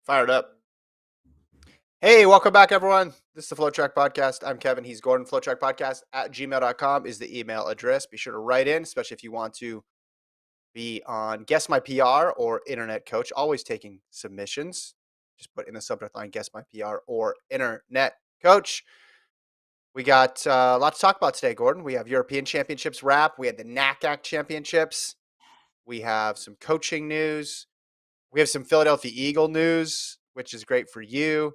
Fired up. Hey, welcome back, everyone. This is the FloTrack Podcast. I'm Kevin. He's Gordon. FloTrack Podcast at gmail.com is the email address. Be sure to write in, especially if you want to be on Guess My PR or Internet Coach. Always taking submissions. Just put in the subject line, Guess My PR or Internet Coach. We got a lot to talk about today, Gordon. We have European Championships wrap. We had the NACAC Championships. We have some coaching news. We have some Philadelphia Eagle news, which is great for you.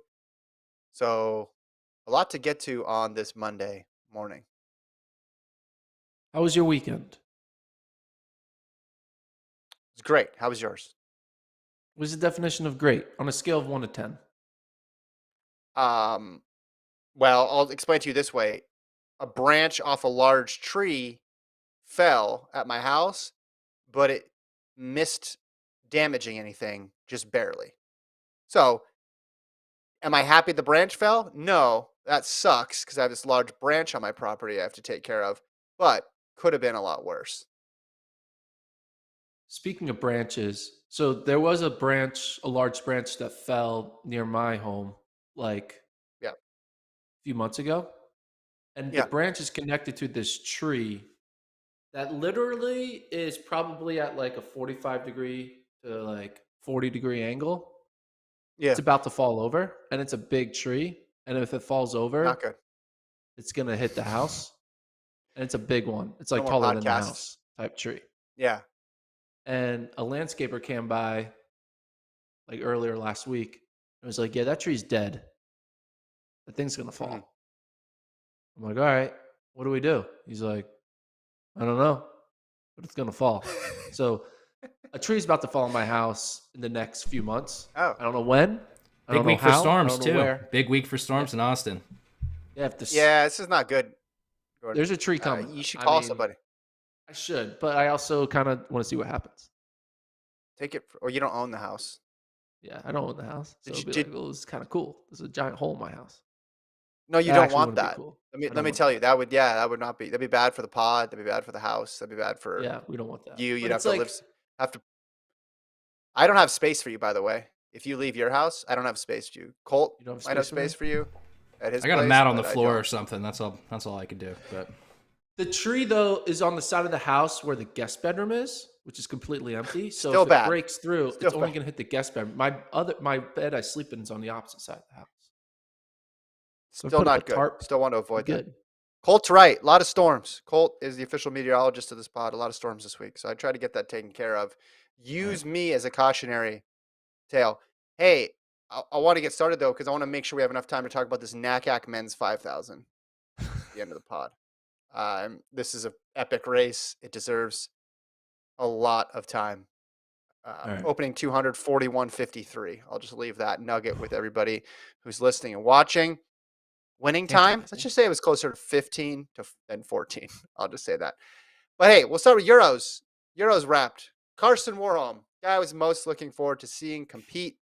So a lot to get to on this Monday morning. How was your weekend? It's great. How was yours? What is the definition of great on a scale of 1 to 10? Well, I'll explain to you this way. A branch off a large tree fell at my house, but it missed damaging anything, just barely. So am I happy the branch fell? No, that sucks because I have this large branch on my property I have to take care of, but could have been a lot worse. Speaking of branches, so there was a large branch that fell near my home a few months ago. And the branch is connected to this tree that literally is probably at like a 45 degree to like 40 degree angle. Yeah. It's about to fall over, and it's a big tree. And if it falls over, not good. It's going to hit the house. And it's a big one. It's like taller than the house type tree. Yeah. And a landscaper came by like earlier last week. And was like, yeah, that tree's dead. The thing's going to fall. I'm like, all right, what do we do? He's like, I don't know, but it's going to fall. So a tree's about to fall on my house in the next few months. Oh. I don't know when. Big week for storms, too. Big week for storms in Austin. Yeah, this is not good, Gordon. There's a tree coming. You should call somebody. I should, but I also kind of want to see what happens. Take it, or you don't own the house. Yeah, I don't own the house. So it's kind of cool. There's a giant hole in my house. No, you don't want that. Cool. Let me tell you, that would not be. That'd be bad for the pod. That'd be bad for the house. That'd be bad for we don't want that. You'd have to live. I don't have space for you, by the way. If you leave your house, I don't have space for you. Colt might have space for you at his place. I got a mat on the floor or something. That's all I could do. But the tree though is on the side of the house where the guest bedroom is, which is completely empty. So Still if bad. It breaks through, it's only going to hit the guest bedroom. My bed I sleep in is on the opposite side of the house. So still not good. Still want to avoid that. Good. Colt's right. A lot of storms. Colt is the official meteorologist of this pod. A lot of storms this week. So I try to get that taken care of. Use me as a cautionary tale. Hey, I want to get started, though, because I want to make sure we have enough time to talk about this NACAC men's 5,000 at the end of the pod. This is an epic race. It deserves a lot of time. Opening 241.53. I'll just leave that nugget with everybody who's listening and watching. Winning time, let's just say it was closer to 15 than 14. I'll just say that. But hey, we'll start with Euros. Euros wrapped. Karsten Warholm, guy I was most looking forward to seeing compete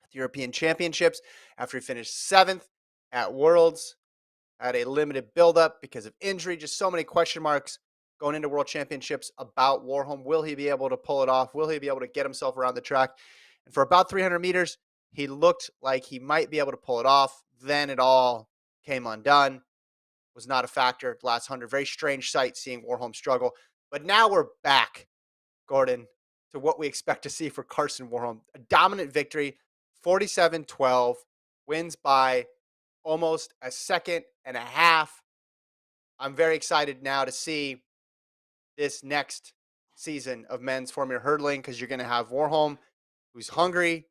at the European Championships after he finished 7th at Worlds. Had a limited buildup because of injury. Just so many question marks going into World Championships about Warholm. Will he be able to pull it off? Will he be able to get himself around the track? And for about 300 meters, he looked like he might be able to pull it off. Then it all came undone. Was not a factor. The last 100, very strange sight seeing Warholm struggle. But now we're back, Gordon, to what we expect to see for Karsten Warholm. A dominant victory, 47-12, wins by almost a second and a half. I'm very excited now to see this next season of men's Formula hurdling because you're going to have Warholm, who's hungry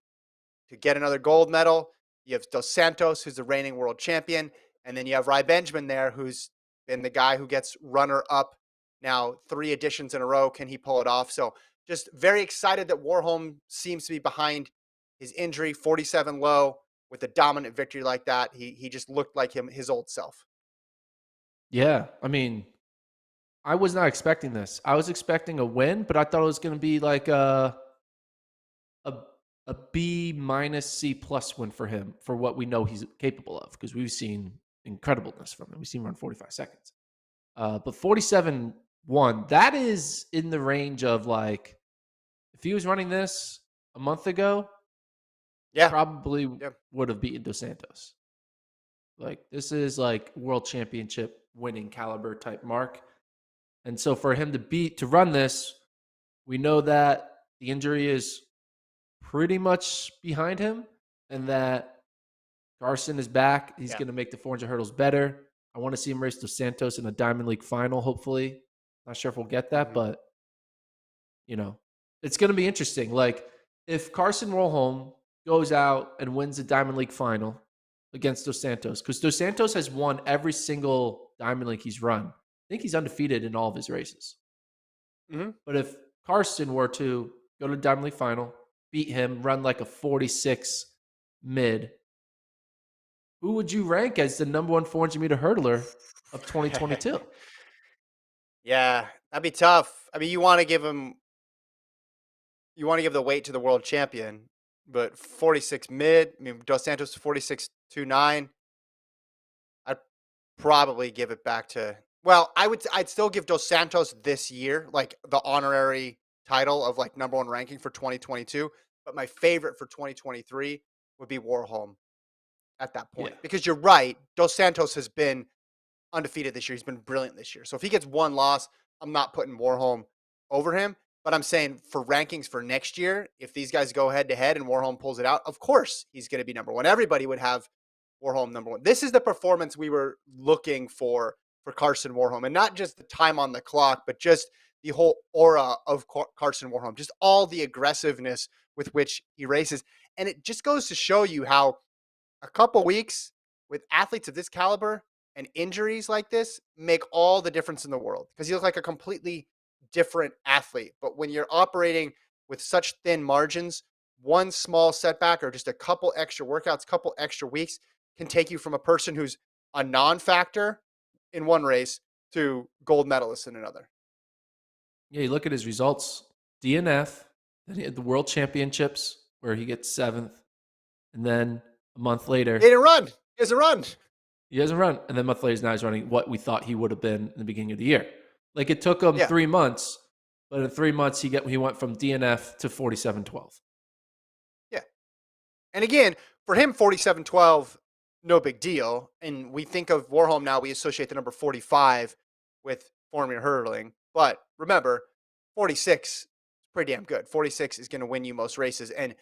to get another gold medal. You have Dos Santos, who's the reigning world champion. And then you have Rai Benjamin there, who's been the guy who gets runner-up now 3 editions in a row. Can he pull it off? So just very excited that Warholm seems to be behind his injury, 47 low, with a dominant victory like that. He just looked like his old self. Yeah, I mean, I was not expecting this. I was expecting a win, but I thought it was going to be like a B minus C plus win for him for what we know he's capable of, because we've seen incredibleness from him. We've seen him run 45 seconds. But 47-1, that is in the range of like, if he was running this a month ago, probably would have beaten Dos Santos. Like, this is like world championship winning caliber type mark. And so for him to run this, we know that the injury is pretty much behind him and that Karsten is back. He's going to make the 400 hurdles better. I want to see him race Dos Santos in a Diamond League final, hopefully. Not sure if we'll get that, but, it's going to be interesting. Like, if Karsten Warholm goes out and wins the Diamond League final against Dos Santos, because Dos Santos has won every single Diamond League he's run. I think he's undefeated in all of his races. Mm-hmm. But if Karsten were to go to the Diamond League final, beat him, run like a 46 mid, who would you rank as the number one 400-meter hurdler of 2022? Yeah, that'd be tough. I mean, you want to give the weight to the world champion, but 46 mid, I mean, Dos Santos 46.29. I'd probably give it back to, well, I'd still give Dos Santos this year, like the honorary title of like number one ranking for 2022. But my favorite for 2023 would be Warholm at that point. Because you're right, Dos Santos has been undefeated this year. He's been brilliant this year. So if he gets one loss, I'm not putting Warholm over him. But I'm saying for rankings for next year, if these guys go head to head and Warholm pulls it out, of course he's going to be number one. Everybody would have Warholm number one. This is the performance we were looking for Karsten Warholm, and not just the time on the clock, but just the whole aura of Karsten Warholm, just all the aggressiveness with which he races. And it just goes to show you how a couple weeks with athletes of this caliber and injuries like this make all the difference in the world, because you look like a completely different athlete. But when you're operating with such thin margins, one small setback or just a couple extra workouts, couple extra weeks can take you from a person who's a non-factor in one race to gold medalist in another. Yeah, you look at his results. DNF, then he had the World Championships where he gets 7th, and then a month later, he didn't run. He hasn't run. He hasn't run, and then a month later, now he's running what we thought he would have been in the beginning of the year. Like, it took him 3 months, but in 3 months he went from DNF to 47.12. Yeah, and again, for him, 47.12, no big deal. And we think of Warholm now, we associate the number 45 with 400-meter hurdling. But remember, 46 is pretty damn good. 46 is going to win you most races. And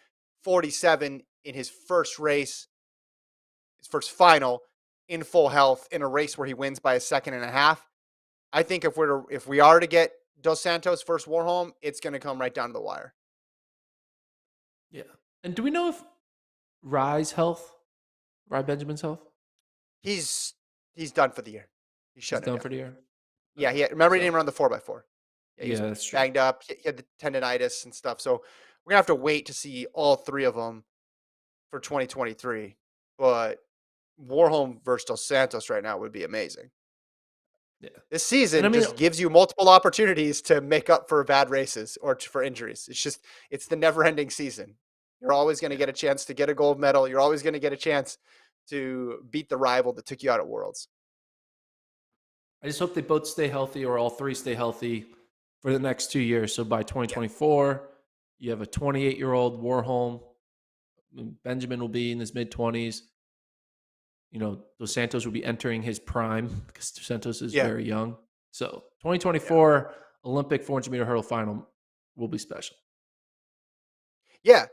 47 in his first race, his first final, in full health, in a race where he wins by a second and a half. I think if we are to get Dos Santos versus Warholm, it's going to come right down to the wire. Yeah. And do we know if Rai Benjamin's health? He's done for the year. He's done for the year? Yeah, remember he didn't run the 4x4. Yeah, that's true. Banged up. He had the tendonitis and stuff. So we're going to have to wait to see all three of them for 2023. But Warholm versus Dos Santos right now would be amazing. Yeah. This season just gives you multiple opportunities to make up for bad races or for injuries. It's the never-ending season. You're always going to get a chance to get a gold medal. You're always going to get a chance to beat the rival that took you out at Worlds. I just hope they both stay healthy, or all three stay healthy for the next 2 years. So by 2024, you have a 28-year-old Warholm. Benjamin will be in his mid-20s. Dos Santos will be entering his prime because Dos Santos is very young. So 2024 Olympic 400-meter hurdle final will be special. Yeah.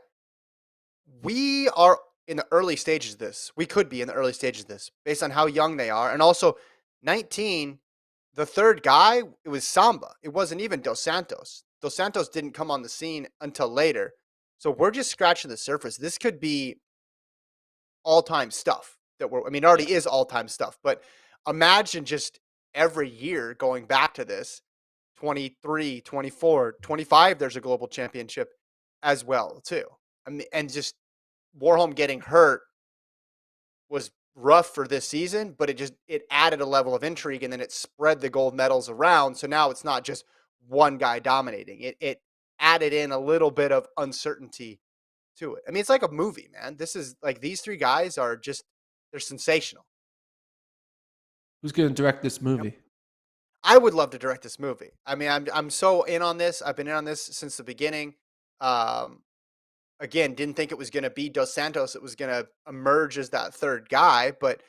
We are in the early stages of this. We could be in the early stages of this based on how young they are. And also 19, the third guy, it was Samba. It wasn't even Dos Santos. Dos Santos didn't come on the scene until later. So we're just scratching the surface. This could be all-time stuff. It already is all-time stuff, but imagine just every year going back to this, 23, 24, 25, there's a global championship as well, too. And just Warholm getting hurt was rough for this season, but it added a level of intrigue, and then it spread the gold medals around. So now it's not just one guy dominating. It added in a little bit of uncertainty to it. It's like a movie, man. This is like, these three guys are just, they're sensational. Who's going to direct this movie? I would love to direct this movie. I'm so in on this. I've been in on this since the beginning. again, didn't think it was going to be Dos Santos. It was going to emerge as that third guy. But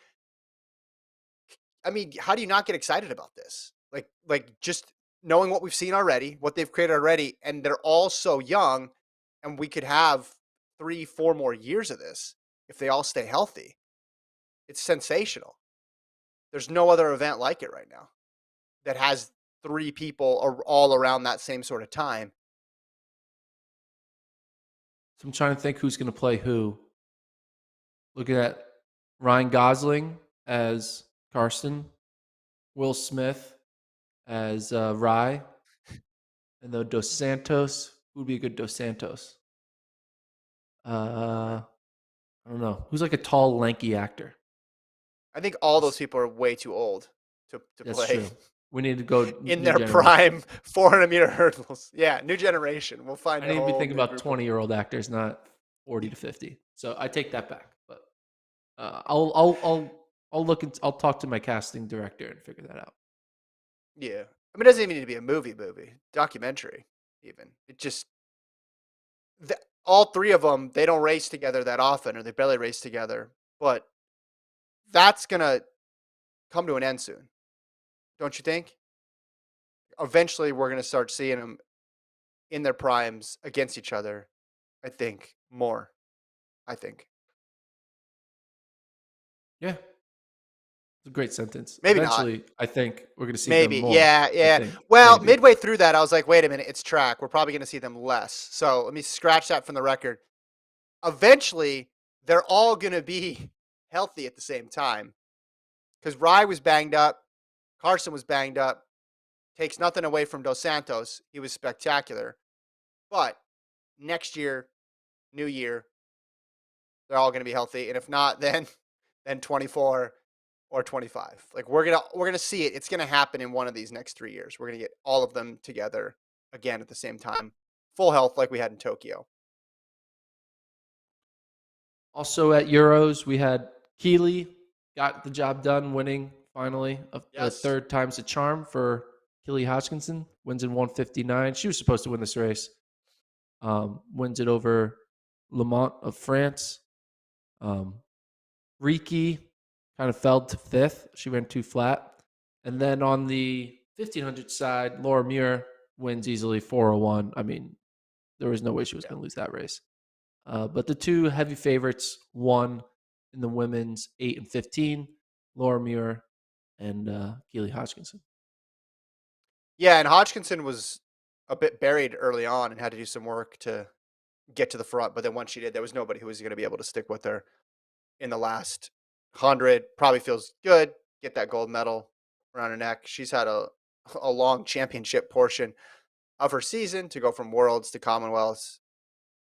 I mean, how do you not get excited about this? Like just knowing what we've seen already, what they've created already, and they're all so young, and we could have 3-4 more years of this if they all stay healthy. It's sensational. There's no other event like it right now that has 3 people all around that same sort of time. So I'm trying to think who's going to play who. Looking at Ryan Gosling as Karsten, Will Smith as Rye, and the Dos Santos. Who would be a good Dos Santos? I don't know. Who's like a tall, lanky actor? I think all those people are way too old to That's play. True. We need to go in their prime 400-meter hurdles. Yeah, new generation. We'll find. I need to be thinking about 20-year-old actors, not 40 to 50. So I take that back. But I'll look. I'll talk to my casting director and figure that out. Yeah, I mean, it doesn't even need to be a movie, documentary. Even it just all 3 of them. They don't race together that often, or they barely race together. But that's gonna come to an end soon, don't you think? Eventually, we're gonna start seeing them in their primes against each other. I think more. I think. Yeah. It's a great sentence. Maybe Eventually, not. I think we're going to see Maybe. them more. Yeah. Well, midway through that, I was like, wait a minute, it's track. We're probably going to see them less. So let me scratch that from the record. Eventually, they're all going to be healthy at the same time. Because Rye was banged up. Karsten was banged up. Takes nothing away from Dos Santos. He was spectacular. But next year, new year, they're all going to be healthy. And if not, then 24 or 25. Like we're gonna see it. It's gonna happen in one of these next 3 years. We're gonna get all of them together again at the same time, full health like we had in Tokyo. Also at Euros, we had Keeley got the job done, winning finally. The third time's a charm for Keeley Hodgkinson. Wins in 1:59. She was supposed to win this race. Wins it over Lamont of France. Riki kind of fell to 5th. She ran too flat. And then on the 1500 side, Laura Muir wins easily 4:01. I mean, there was no way she was going to lose that race. But the 2 heavy favorites won in the women's 8 and 15, Laura Muir and Keeley Hodgkinson. Yeah, and Hodgkinson was a bit buried early on and had to do some work to get to the front. But then once she did, there was nobody who was going to be able to stick with her in the last 100. Probably feels good. Get that gold medal around her neck. She's had a long championship portion of her season to go from Worlds to Commonwealths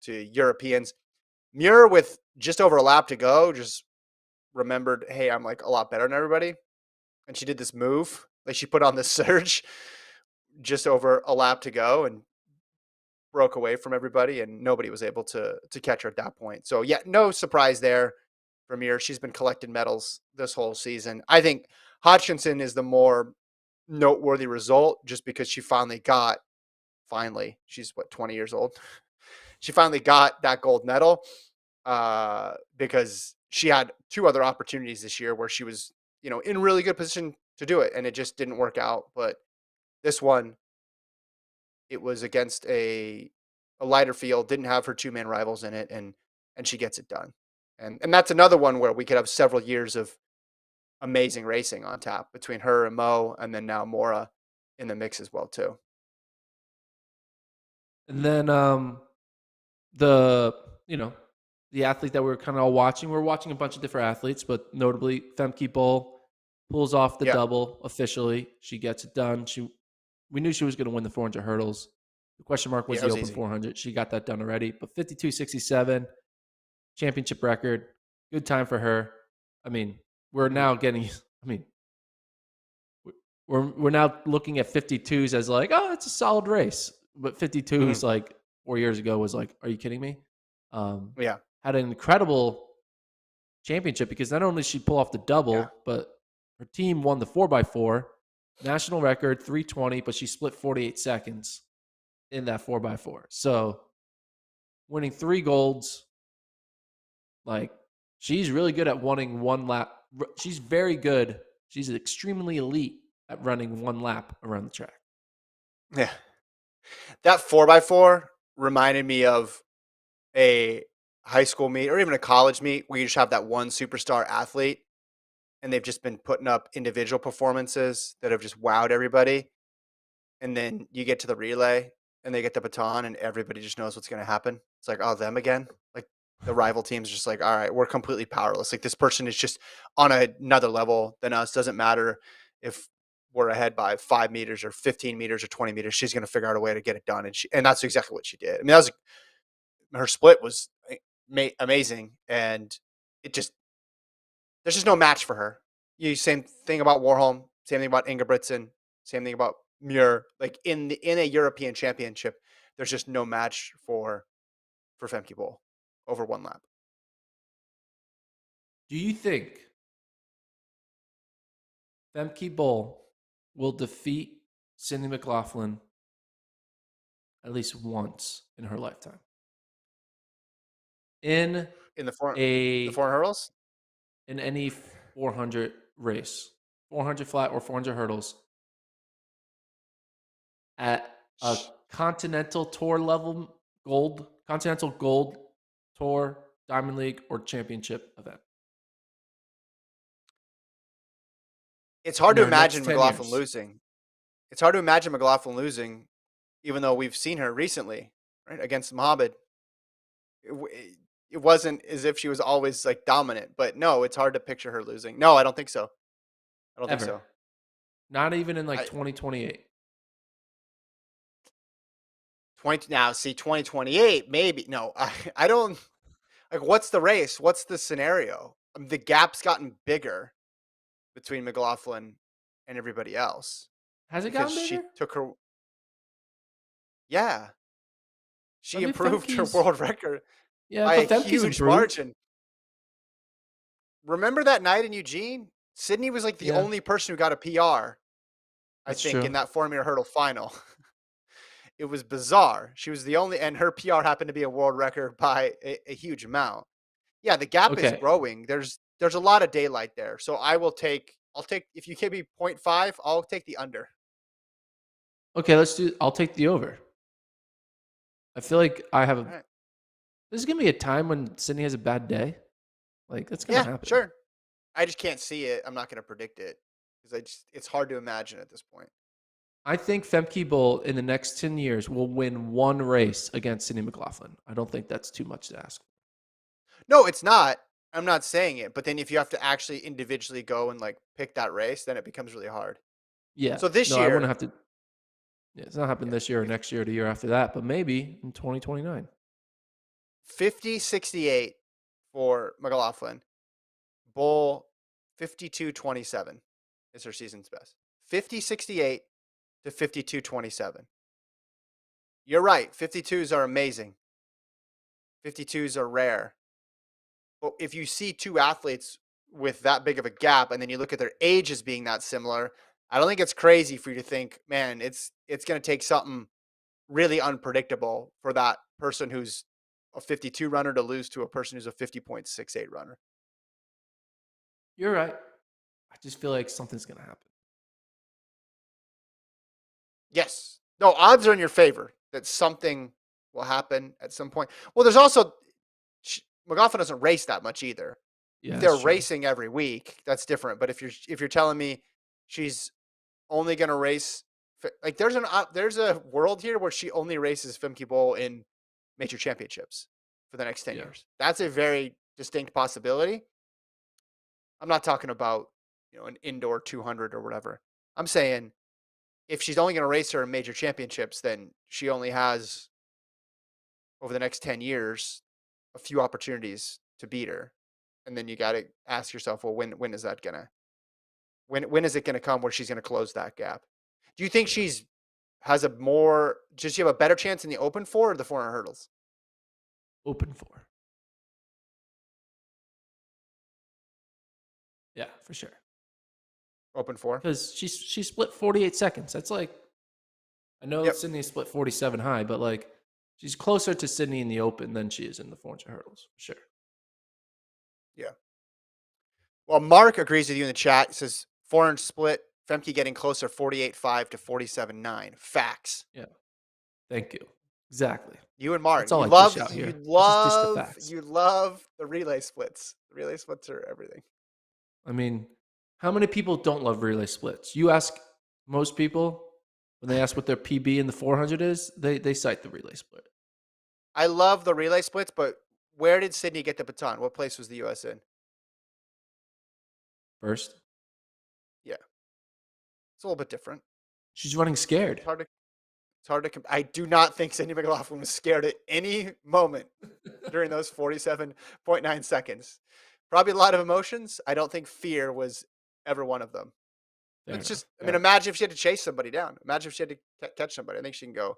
to Europeans. Muir, with just over a lap to go, just remembered, hey, I'm like a lot better than everybody. And she did this move. Like she put on this surge just over a lap to go and broke away from everybody, and nobody was able to catch her at that point. So yeah, no surprise there for Muir. She's been collecting medals this whole season. I think Hodgkinson is the more noteworthy result just because she she's 20 years old. She finally got that gold medal because she had 2 other opportunities this year where she was, in really good position to do it, and it just didn't work out. But this one, it was against a lighter field, didn't have her 2-man rivals in it, and she gets it done. And that's another one where we could have several years of amazing racing on tap between her and Mo, and then now Mora in the mix as well too. And then the athlete that we're kind of all watching, we're watching a bunch of different athletes, but notably Femke Bol pulls off the double officially. She gets it done. We knew she was going to win the 400 hurdles. The question mark was the open 400. She got that done already. But 52.67, championship record, good time for her. I mean, we're now getting. I mean, we're now looking at 52s as like, oh, it's a solid race. But 52s like 4 years ago was like, are you kidding me? Had an incredible championship because not only did she pull off the double, but her team won the 4x4. National record, 3:20, but she split 48 seconds in that 4x4. So winning 3 golds. Like, she's really good at running one lap. She's very good. She's extremely elite at running one lap around the track. Yeah. That 4x4 reminded me of a high school meet or even a college meet where you just have that one superstar athlete and they've just been putting up individual performances that have just wowed everybody. And then you get to the relay and they get the baton and everybody just knows what's going to happen. It's like, oh, them again. Like the rival team's just like, all right, we're completely powerless. Like this person is just on another level than us. Doesn't matter if we're ahead by 5 meters or 15 meters or 20 meters. She's going to figure out a way to get it done. And that's exactly what she did. I mean, that was her split was amazing. And it just, there's just no match for her. Same thing about Warholm, same thing about Ingebrigtsen, same thing about Muir. Like in a European championship, there's just no match for Femke Bol over one lap. Do you think Femke Bol will defeat Cindy McLaughlin at least once in her lifetime? In the 400 hurdles? In any 400 race, 400 flat or 400 hurdles, at a continental tour level continental gold tour, Diamond League, or championship event. It's hard to imagine McLaughlin losing. It's hard to imagine McLaughlin losing, even though we've seen her recently, right, against Muhammad. It wasn't as if she was always like dominant, but no, it's hard to picture her losing. No, I don't think so. I don't think so. Not even in 2028. 2028, maybe. No, I don't. Like, what's the race? What's the scenario? The gap's gotten bigger between McLaughlin and everybody else. Has it gotten bigger? She took her. Yeah. She improved her world record by a huge margin. Remember that night in Eugene? Sydney was like the only person who got a PR, I think, in that 4-meter hurdle final. It was bizarre. She was the only, and her PR happened to be a world record by a huge amount. Yeah, the gap is growing. There's a lot of daylight there. So I'll take, if you give me 0.5, I'll take the under. Okay, I'll take the over. I feel like this is going to be a time when Sydney has a bad day. Like, that's going to happen. Sure. I just can't see it. I'm not going to predict it because it's hard to imagine at this point. I think Femke Bol in the next 10 years will win one race against Cindy McLaughlin. I don't think that's too much to ask. No, it's not. I'm not saying it. But then if you have to actually individually go and like pick that race, then it becomes really hard. Yeah. So this year, I wouldn't have to. Yeah, it's not happening this year or next year or the year after that, but maybe in 2029. 50-68 for McLaughlin. Bol 52-27 is her season's best. 50-68 to 52-27. You're right. 52s are amazing. 52s are rare. But if you see two athletes with that big of a gap and then you look at their ages being that similar, I don't think it's crazy for you to think, man, it's going to take something really unpredictable for that person who's a 52 runner to lose to a person who's a 50.68 runner. You're right. I just feel like something's going to happen. Yes. No, odds are in your favor that something will happen at some point. Well, there's also McLaughlin doesn't race that much either. Yeah, if they're racing every week, that's different. But if you're telling me she's only going to race, like there's a world here where she only races Femke Bol in major championships for the next 10 years. That's a very distinct possibility. I'm not talking about, an indoor 200 or whatever. I'm saying if she's only going to race her in major championships, then she only has over the next 10 years a few opportunities to beat her. And then you got to ask yourself, well, when is that gonna when is it gonna come where she's gonna close that gap? Do you think does she have a better chance in the open 4 or the 400 hurdles? Open 4. Yeah, for sure. Open 4? Because she split 48 seconds. That's like, I know Sydney split 47 high, but like She's closer to Sydney in the open than she is in the 400 hurdles, for sure. Yeah. Well, Mark agrees with you in the chat. He says 400 split, Femke getting closer 48.5 to 47.9. Facts. Yeah. Thank you. Exactly. You and Mark. That's all You I love dish out here. you love the relay splits. The relay splits are everything. I mean, how many people don't love relay splits? You ask most people when they ask what their PB in the 400 is, they cite the relay split. I love the relay splits, but where did Sydney get the baton? What place was the U.S. in? First. Yeah. It's a little bit different. She's running scared. It's hard to I do not think Sydney McLaughlin was scared at any moment during those 47.9 seconds. Probably a lot of emotions. I don't think fear was ever one of them. I mean, imagine if she had to chase somebody down. Imagine if she had to catch somebody. I think she can go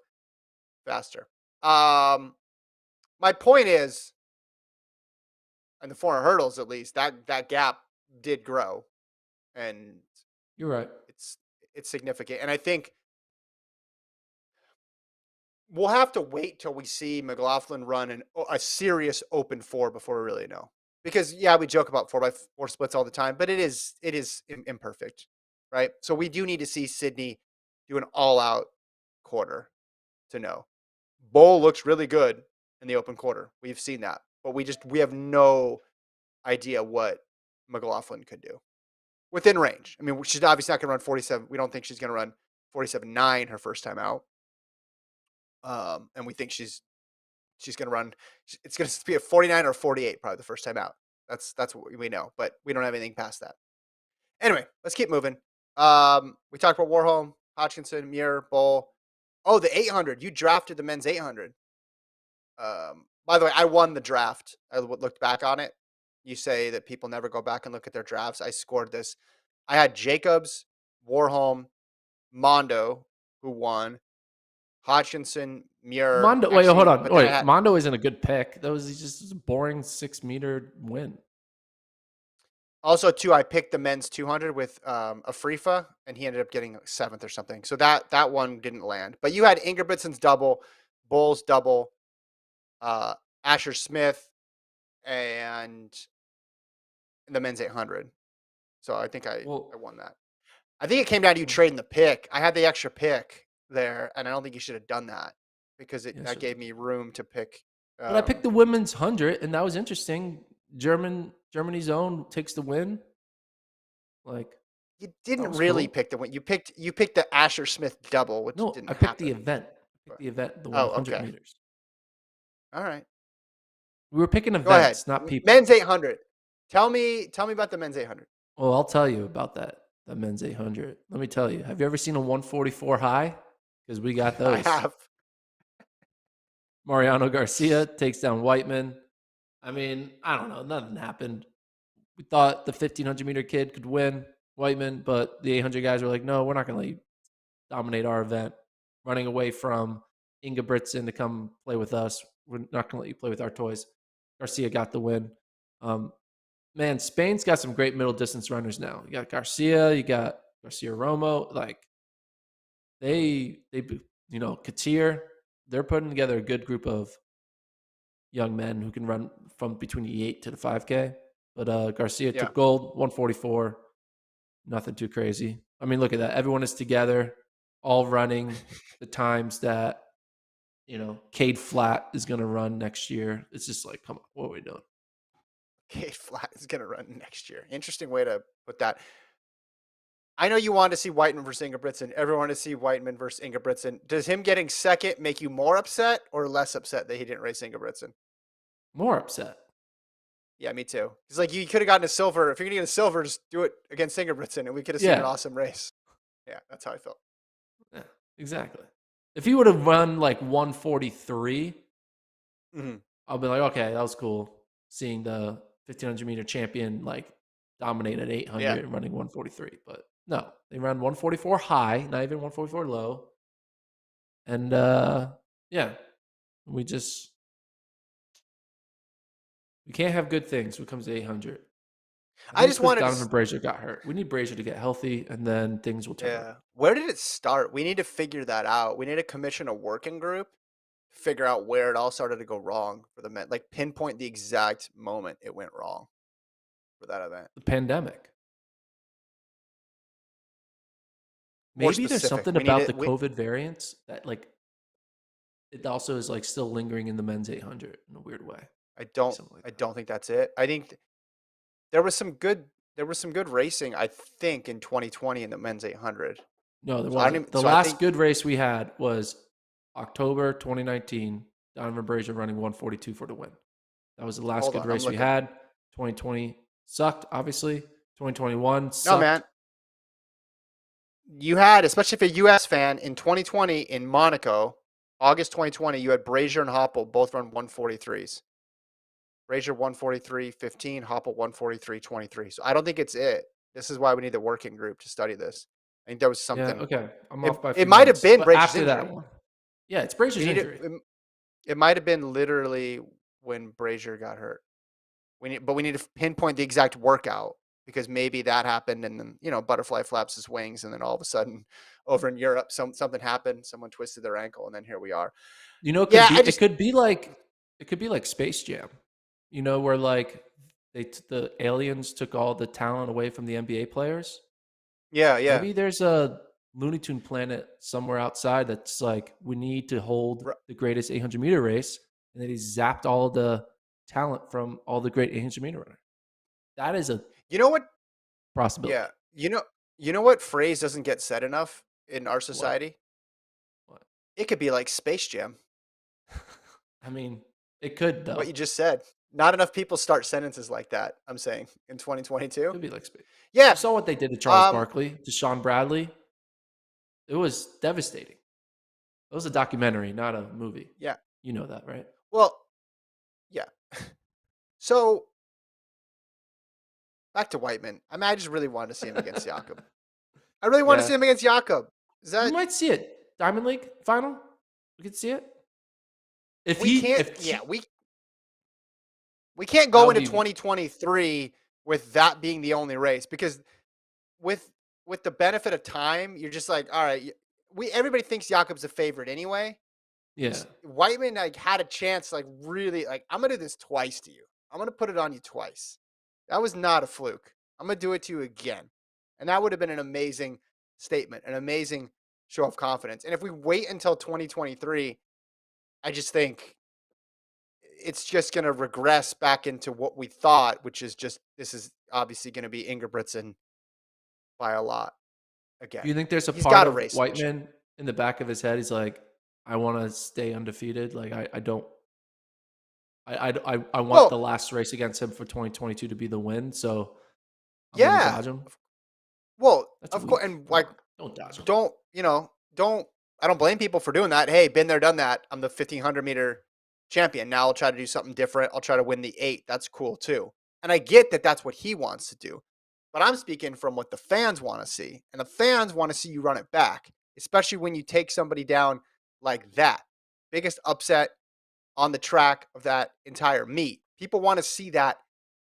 faster. My point is, in the 400 hurdles, at least, that gap did grow, and you're right. It's significant, and I think we'll have to wait till we see McLaughlin run a serious open 4 before we really know. Because we joke about 4x4 splits all the time, but it is imperfect, right? So we do need to see Sydney do an all-out quarter to know. Bol looks really good in the open quarter. We've seen that, but we have no idea what McLaughlin could do within range. I mean, she's obviously not going to run 47. We don't think she's going to run 47.9 her first time out. And we think she's going to run. It's going to be a 49 or 48 probably the first time out. That's what we know, but we don't have anything past that. Anyway, let's keep moving. We talked about Warholm, Hodgkinson, Muir, Bol. Oh, the 800. You drafted the men's 800. By the way, I won the draft. I looked back on it. You say that people never go back and look at their drafts. I scored this. I had Jacobs, Warholm, Mondo, who won, Hodgkinson, Muir. Mondo, wait, hold on. Wait, Mondo isn't a good pick. That was just a boring 6-meter win. Also, too, I picked the men's 200 with Afrifa, and he ended up getting 7th or something. So that one didn't land. But you had Ingebrigtsen's double, Bol's double, Asher Smith, and the men's 800. So I think I won that. I think it came down to you trading the pick. I had the extra pick there, and I don't think you should have done that because that gave me room to pick. But I picked the women's 100, and that was interesting. Germany's own takes the win. Like, you didn't really pick the win. You picked the Asher Smith double, which didn't happen. I picked the event. The 100 meters. All right. We were picking events, not people. Men's 800. Tell me about the men's 800. Well, I'll tell you about that. The men's 800. Let me tell you. Have you ever seen a 144 high? Because we got those. I have. Mariano Garcia takes down Wightman. I mean, I don't know. Nothing happened. We thought the 1,500-meter kid could win Wightman, but the 800 guys were like, no, we're not going to let you dominate our event. Running away from Ingebrigtsen to come play with us. We're not going to let you play with our toys. Garcia got the win. Man, Spain's got some great middle distance runners now. You got Garcia, you got Garcia Romo. Like, they Katir, they're putting together a good group of young men who can run from between the 8 to the 5K. But Garcia took gold, 144. Nothing too crazy. I mean, look at that. Everyone is together, all running the times that, Cade Flat is going to run next year. It's just like, come on, what are we doing? Cade Flat is going to run next year. Interesting way to put that. I know you wanted to see Wightman versus Ingebrigtsen. Everyone wanted to see Wightman versus Ingebrigtsen. Does him getting second make you more upset or less upset that he didn't race Ingebrigtsen? More upset. Yeah, me too. It's like you could have gotten a silver. If you're going to get a silver, just do it against Ingebrigtsen, and we could have seen an awesome race. Yeah, that's how I felt. Yeah, exactly. If he would have run like 143, I'll be like, okay, that was cool. Seeing the 1,500-meter champion like dominate at 800 and running 143. But no, they ran 144 high, not even 144 low. And we can't have good things when it comes to 800. I just wanted Donovan Brazier got hurt. We need Brazier to get healthy, and then things will turn. Yeah. Where did it start? We need to figure that out. We need to commission a working group figure out where it all started to go wrong for the men. Like pinpoint the exact moment it went wrong for that event. The pandemic. More Maybe there's specific. something We need about it. the COVID variants that like it also is like still lingering in the men's 800 in a weird way. I don't think that's it. I think there was some good racing, I think, in 2020 in the men's 800. No, there wasn't. The last good race we had was October 2019. Donovan Brazier running 142 for the win. That was the last good race we had. 2020 sucked, obviously. 2021 sucked. No, man. You had, especially if you're a U.S. fan, in 2020 in Monaco, August 2020, you had Brazier and Hoppel both run 143s. Brazier 143.15, Hoppel 143.23. So I don't think it's it. This is why we need the working group to study this. I think there was something. Yeah, okay. I'm off by a few It might have months, been but Brazier's after injury. that one. Yeah, it's Brazier's injury. It might have been literally when Brazier got hurt. But we need to pinpoint the exact workout because maybe that happened and then, butterfly flaps his wings and then all of a sudden over in Europe, something happened. Someone twisted their ankle and then here we are. It could be like Space Jam, where like the aliens took all the talent away from the NBA players. Yeah. Maybe there's a Looney Tune planet somewhere outside that's like, we need to hold the greatest 800-meter race, and then he zapped all the talent from all the great 800-meter runners. That is a possibility. Yeah. You know what phrase doesn't get said enough in our society? What? It could be like Space Jam. I mean, it could though. What you just said. Not enough people start sentences like that, I'm saying, in 2022. It could be like Space. Yeah. You saw what they did to Charles Barkley, to Sean Bradley. It was devastating. It was a documentary, not a movie. Yeah. You know that, right? Well, yeah. So, back to Wightman. I just really wanted to see him against Jakob. I really want to see him against Jakob. You might see it. Diamond League final? We could see it. We can't go into 2023 with that being the only race because with the benefit of time, you're just like, all right, everybody thinks Jakob's a favorite anyway. Yeah. Wightman had a chance, really, I'm gonna do this twice to you. I'm gonna put it on you twice. That was not a fluke. I'm gonna do it to you again. And that would have been an amazing statement, an amazing show of confidence. And if we wait until 2023, I just think it's just going to regress back into what we thought, which is this is obviously going to be Ingebrigtsen by a lot again. Do you think there's a part of Wightman in the back of his head? He's like, I want to stay undefeated. Like I want the last race against him for 2022 to be the win. So I'm gonna dodge him. Well, of course, and don't dodge him. I don't blame people for doing that. Hey, been there, done that. I'm the 1500-meter champion. Now I'll try to do something different. I'll try to win the 8. That's cool too. And I get that that's what he wants to do. But I'm speaking from what the fans want to see. And the fans want to see you run it back, especially when you take somebody down like that. Biggest upset on the track of that entire meet. People want to see that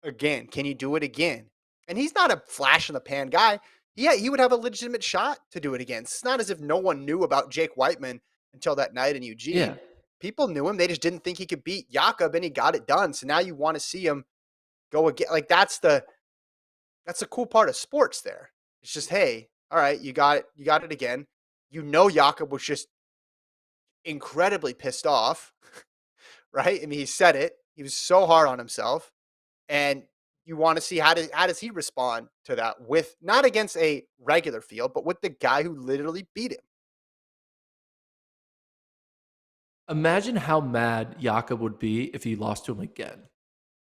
again. Can you do it again? And he's not a flash in the pan guy. Yeah, he would have a legitimate shot to do it again. It's not as if no one knew about Jake Wightman until that night in Eugene. Yeah. People knew him. They just didn't think he could beat Jakob, and he got it done. So now you want to see him go again. That's the cool part of sports there. It's just, hey, all right, you got it again. Jakob was just incredibly pissed off, right? I mean, he said it. He was so hard on himself. And you want to see how does he respond to that with not against a regular field, but with the guy who literally beat him. Imagine how mad Jakob would be if he lost to him again.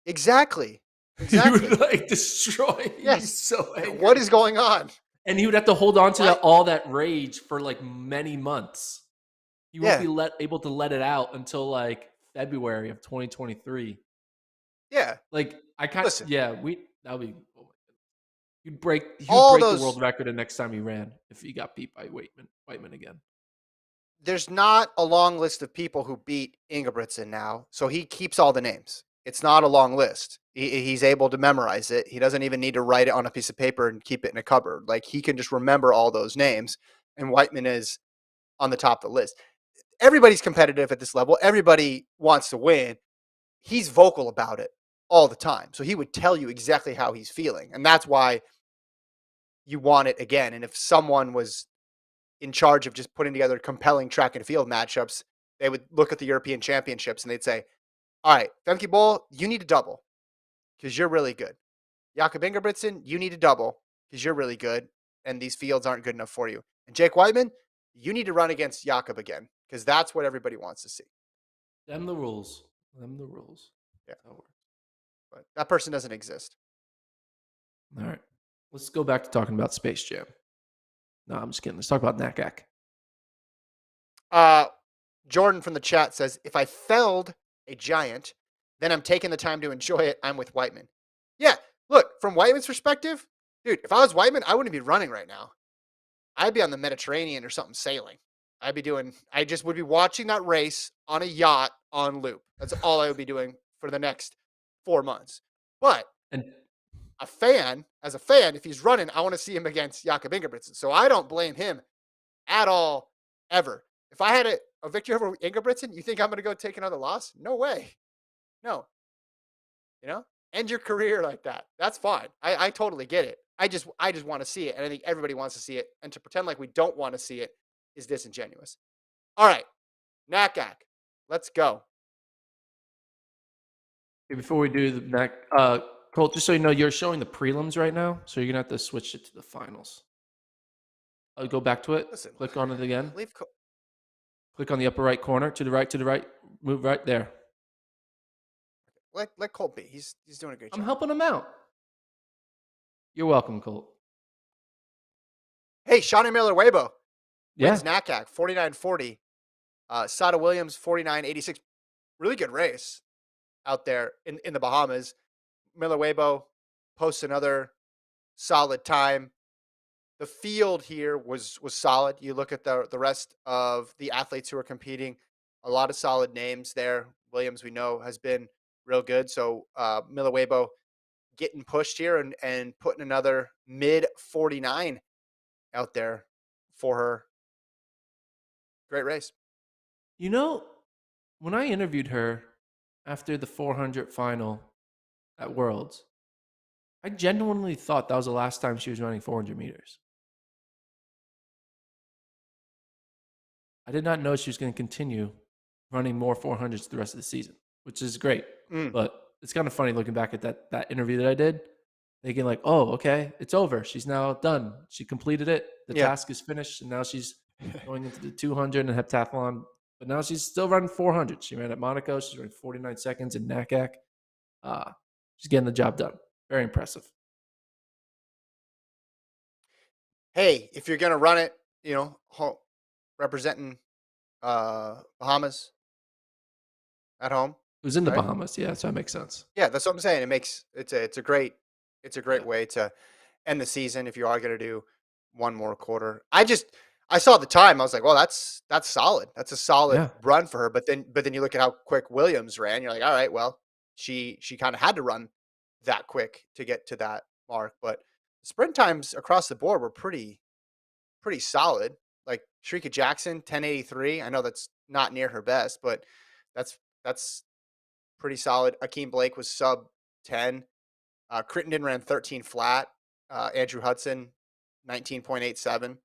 Exactly. He would destroy. Yes. He's so angry. What is going on? And he would have to hold on to all that rage for many months. He won't be able to let it out until February of 2023. Yeah. I kind of that would be. Oh my goodness. He'd break the world record the next time he ran if he got beat by Wightman again. There's not a long list of people who beat Ingebrigtsen now, so he keeps all the names. It's not a long list. He's able to memorize it. He doesn't even need to write it on a piece of paper and keep it in a cupboard. He can just remember all those names, and Wightman is on the top of the list. everybody's competitive at this level. Everybody wants to win. He's vocal about it all the time. So he would tell you exactly how he's feeling. And that's why you want it again. And if someone was in charge of just putting together compelling track and field matchups, they would look at the European Championships and they'd say, all right, Femke Bol, you need to double because you're really good. Jakob Ingebrigtsen, you need to double because you're really good and these fields aren't good enough for you. And Jake Wightman, you need to run against Jakob again because that's what everybody wants to see. Them the rules. Them the rules. Yeah. But that person doesn't exist. All right. Let's go back to talking about Space Jam. No, I'm just kidding. Let's talk about NACAC. Jordan from the chat says, if I felled a giant, then I'm taking the time to enjoy it. I'm with Wightman. Yeah, look, from Wightman's perspective, dude, if I was Wightman, I wouldn't be running right now. I'd be on the Mediterranean or something sailing. I just would be watching that race on a yacht on loop. That's all I would be doing for the next 4 months. But as a fan, if he's running, I want to see him against Jakob Ingebrigtsen. So I don't blame him at all, ever. If I had a victory over Ingebrigtsen, you think I'm going to go take another loss? No way. No. End your career like that. That's fine. I totally get it. I just want to see it. And I think everybody wants to see it. And to pretend like we don't want to see it is disingenuous. All right. NACAC. Let's go. Before we do the NAC, Colt, just so you know, you're showing the prelims right now. So you're going to have to switch it to the finals. I'll go back to it. Listen, click on it again. Click on the upper right corner. To the right. Move right there. Let Colt be. He's doing a great job. I'm helping him out. You're welcome, Colt. Hey, Shawnee Miller-Weibo wins Yeah. NACAC 49-40. Sada Williams 49-86. Really good race out there in the Bahamas. Miller-Weibo posts another solid time. The field here was solid. You look at the rest of the athletes who are competing, a lot of solid names there. Williams, we know, has been real good. So Miller-Weibo getting pushed here and putting another mid 49 out there for her. Great race. When I interviewed her after the 400 final at Worlds, I genuinely thought that was the last time she was running 400 meters. I did not know she was going to continue running more 400s the rest of the season, which is great. But it's kind of funny looking back at that interview that I did, thinking like, oh, okay, it's over. She's now done. She completed it. The task is finished, and now she's going into the 200 and heptathlon. But now she's still running 400. She ran at Monaco. She's running 49 seconds in NACAC. She's getting the job done. Very impressive. Hey, if you're going to run it, representing Bahamas at home. It was in the Bahamas, yeah, so that makes sense. Yeah, that's what I'm saying. It's a great way to end the season if you are going to do one more quarter. I saw the time. I was like, well, that's solid. That's a solid run for her. But then you look at how quick Williams ran. You're like, all right, well, she kind of had to run that quick to get to that mark. But the sprint times across the board were pretty solid. Like Shrika Jackson, 10:83. I know that's not near her best, but that's pretty solid. Akeem Blake was sub 10. Crittenden ran 13 flat. Andrew Hudson, 19.87.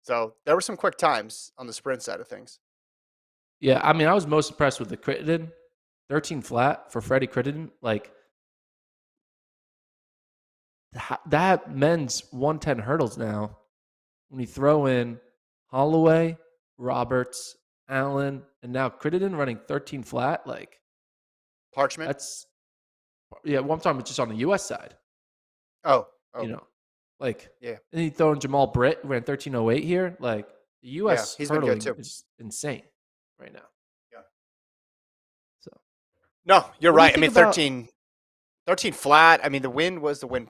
So there were some quick times on the sprint side of things. Yeah, I mean, I was most impressed with the Crittenden, 13 flat for Freddie Crittenden. Like that men's 110 hurdles now. When you throw in Holloway, Roberts, Allen, and now Crittenden running 13 flat, like Parchment. Well, I'm talking about just on the U.S. side. Oh. And you throw in Jamal Britt, who ran 13:08 here. Like the U.S. he's hurdling been good too. is insane right now. Yeah. So. No, you're right. I mean, 13 flat. I mean, the wind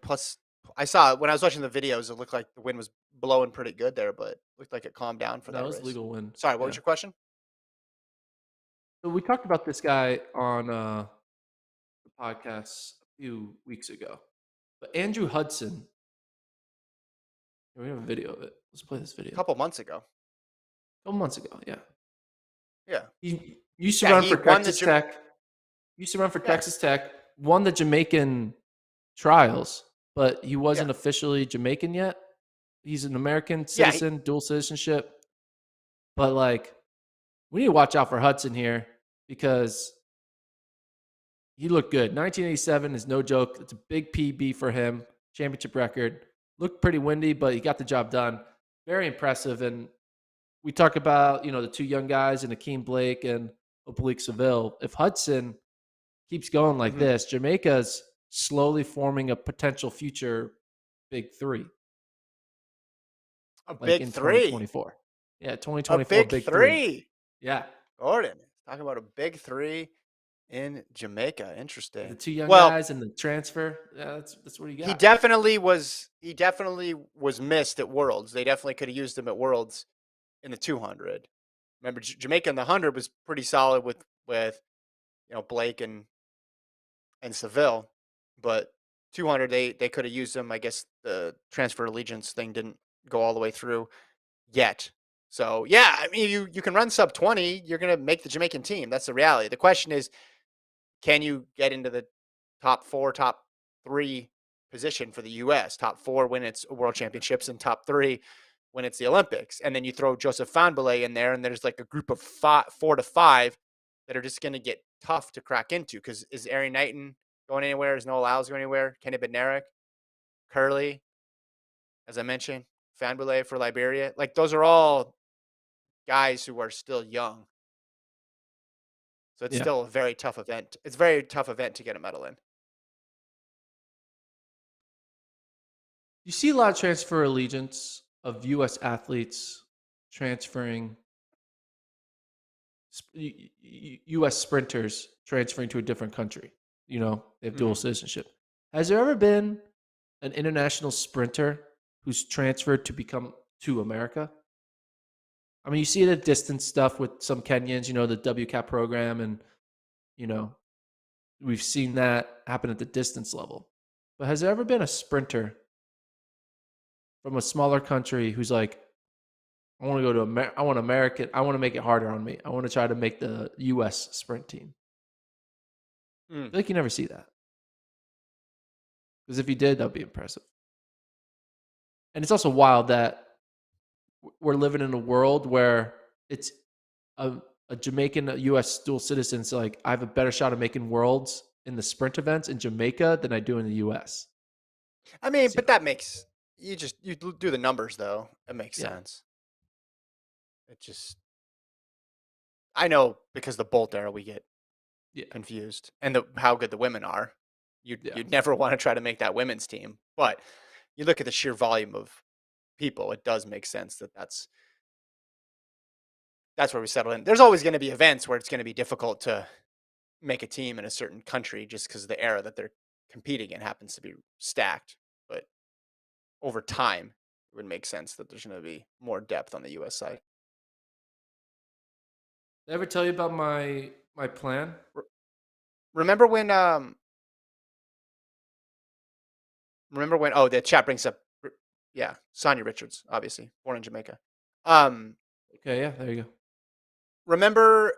plus. I saw when I was watching the videos, it looked like the wind was blowing pretty good there, but it looked like it calmed down for that. That was race. Legal wind. Sorry, what was your question? So we talked about this guy on the podcast a few weeks ago, but Andrew Hudson. We have a video of it. Let's play this video. A couple months ago, yeah. Yeah. He used to run for Texas Tech. Used to run for Yeah. Texas Tech. Won the Jamaican trials, but he wasn't officially Jamaican yet. He's an American citizen, dual citizenship. But like, we need to watch out for Hudson here because he looked good. 1987 is no joke. It's a big PB for him. Championship record. Looked pretty windy, but he got the job done. Very impressive. And we talk about, the two young guys and Akeem Blake and Oblique Seville. If Hudson keeps going like this, Jamaica's slowly forming a potential future big three. Big three? 2024. Yeah, 2024 a big three. Yeah. Gordon, talking about a big three in Jamaica. Interesting. The two young guys and the transfer. Yeah, that's what you got. He definitely was missed at Worlds. They definitely could have used him at Worlds in the 200. Remember, Jamaica in the 100 was pretty solid with Blake and Seville, but 200 they could have used him. I guess the transfer allegiance thing didn't go all the way through yet. So yeah, I mean, you can run sub 20, you're gonna make the Jamaican team. That's the reality. The question is, can you get into the top 4, top 3 position for the U.S.? Top 4 when it's World Championships, and top 3 when it's the Olympics. And then you throw Joseph Fanbele in there, and there's like a group of 4 to 5 that are just going to get tough to crack into. Because is Ari Knighton going anywhere? Is Noah Lyles going anywhere? Kenny Bednarik, Curley, as I mentioned, Fanbele for Liberia. Like, those are all guys who are still young. So it's still a very tough event. It's a very tough event to get a medal in. You see a lot of transfer allegiance of U.S. athletes transferring, U.S. sprinters transferring to a different country. They have dual citizenship. Has there ever been an international sprinter who's transferred to America? I mean, you see the distance stuff with some Kenyans, the WCAP program, and, we've seen that happen at the distance level. But has there ever been a sprinter from a smaller country who's like, I want to go to America. I want to make it harder on me. I want to try to make the U.S. sprint team. I feel like you never see that. Because if you did, that would be impressive. And it's also wild that we're living in a world where it's a Jamaican U.S. dual citizen. So like, I have a better shot of making worlds in the sprint events in Jamaica than I do in the U.S. I mean, but that makes you do the numbers though. It makes sense. I know because the Bolt era we get confused, and how good the women are. You'd never want to try to make that women's team, but you look at the sheer volume of people, it does make sense that's where we settle in. There's always going to be events where it's going to be difficult to make a team in a certain country just because the era that they're competing in happens to be stacked. But over time, it would make sense that there's going to be more depth on the U.S. side. Did I ever tell you about my plan? Remember when the chat brings up Sonia Richards, obviously born in Jamaica. Okay, yeah, there you go. Remember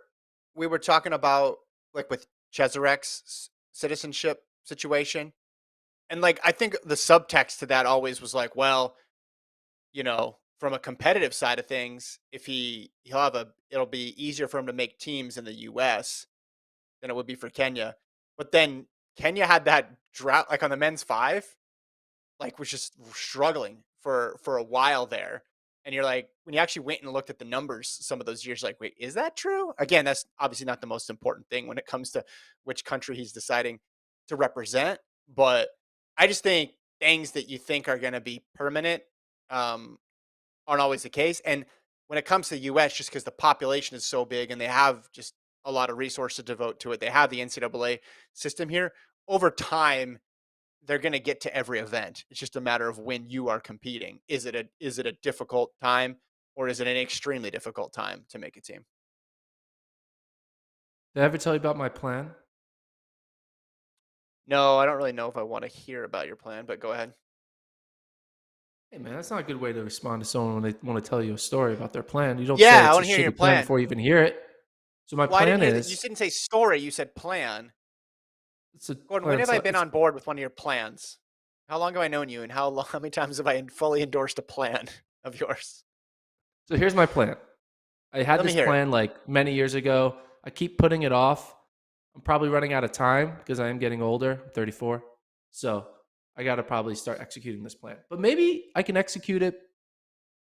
we were talking about like with Chesarek's citizenship situation, and like I think the subtext to that always was like, well, from a competitive side of things, if it'll be easier for him to make teams in the U.S. than it would be for Kenya. But then Kenya had that drought, like on the men's 5, like was just struggling for a while there. And you're like, when you actually went and looked at the numbers, some of those years, like, wait, is that true? Again, that's obviously not the most important thing when it comes to which country he's deciding to represent. But I just think things that you think are going to be permanent aren't always the case. And when it comes to the U.S., just because the population is so big and they have just a lot of resources to devote to it, they have the NCAA system here. Over time, they're going to get to every event. It's just a matter of when you are competing. Is it a difficult time, or is it an extremely difficult time to make a team? Did I ever tell you about my plan? No, I don't really know if I want to hear about your plan, but go ahead. Hey man, that's not a good way to respond to someone when they want to tell you a story about their plan. You don't I say want it's to a hear your shitty plan plan before you even hear it. So my plan is. You didn't say story. You said plan. Gordon, when have I been on board with one of your plans? How long have I known you, and how many times have I fully endorsed a plan of yours? So here's my plan. I had this plan like many years ago. I keep putting it off. I'm probably running out of time because I am getting older. I'm 34. So I got to probably start executing this plan. But maybe I can execute it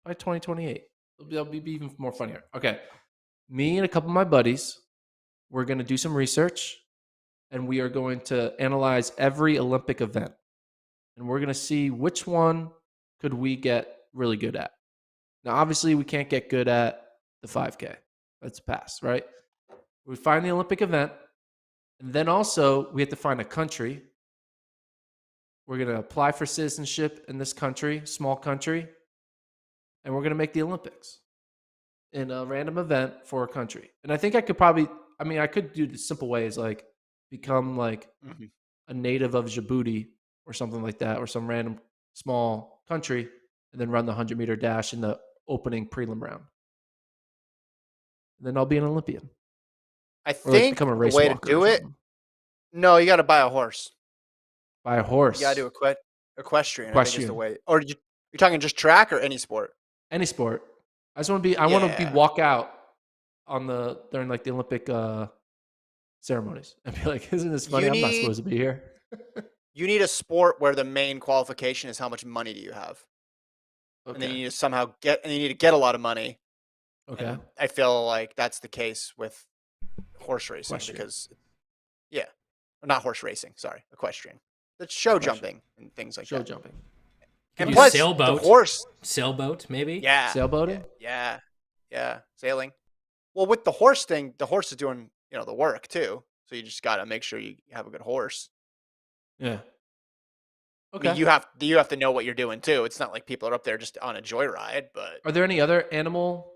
by 2028. It'll be even more funnier. Okay. Me and a couple of my buddies, we're going to do some research, and we are going to analyze every Olympic event. And we're going to see which one could we get really good at. Now, obviously, we can't get good at the 5K. That's a pass, right? We find the Olympic event, and then also we have to find a country. We're going to apply for citizenship in this country, small country, and we're going to make the Olympics in a random event for a country. And I think I could I could do the simple ways, like become like a native of Djibouti or something like that, or some random small country, and then run the 100-meter dash in the opening prelim round. And then I'll be an Olympian. I think the way to do it. No, you got to buy a horse. Buy a horse. You got to do equestrian. I think is the way. Or you're talking just track or any sport? Any sport. I just want to be. I want to be walk out during like the Olympic ceremonies and be like, "Isn't this funny? I'm not supposed to be here." You need a sport where the main qualification is how much money do you have, and then you need to get a lot of money. Okay. And I feel like that's the case with horse racing because, not horse racing. Sorry, equestrian. That's show jumping and things like that. Show jumping. And plus, sailboat. The horse. Sailboat, maybe? Yeah. Sailboating? Yeah. Sailing. Well, with the horse thing, the horse is doing, the work too. So you just got to make sure you have a good horse. Yeah. Okay. I mean, you have to know what you're doing too. It's not like people are up there just on a joyride, but. Are there any other animal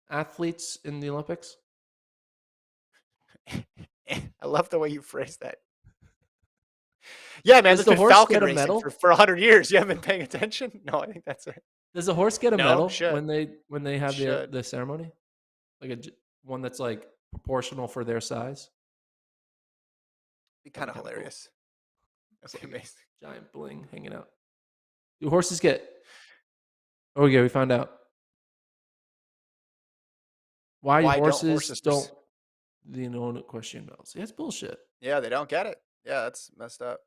athletes in the Olympics? I love the way you phrased that. Yeah, man, there's been falcon racing for 100 years. You haven't been paying attention? No, I think that's it. Does the horse get a medal when they have the ceremony? Like one that's like proportional for their size? Be kind of hilarious. That's amazing. Giant bling hanging out. Do horses get? Oh yeah, we found out. Why horses don't equestrian medals? Yeah, it's bullshit. Yeah, they don't get it. Yeah, that's messed up.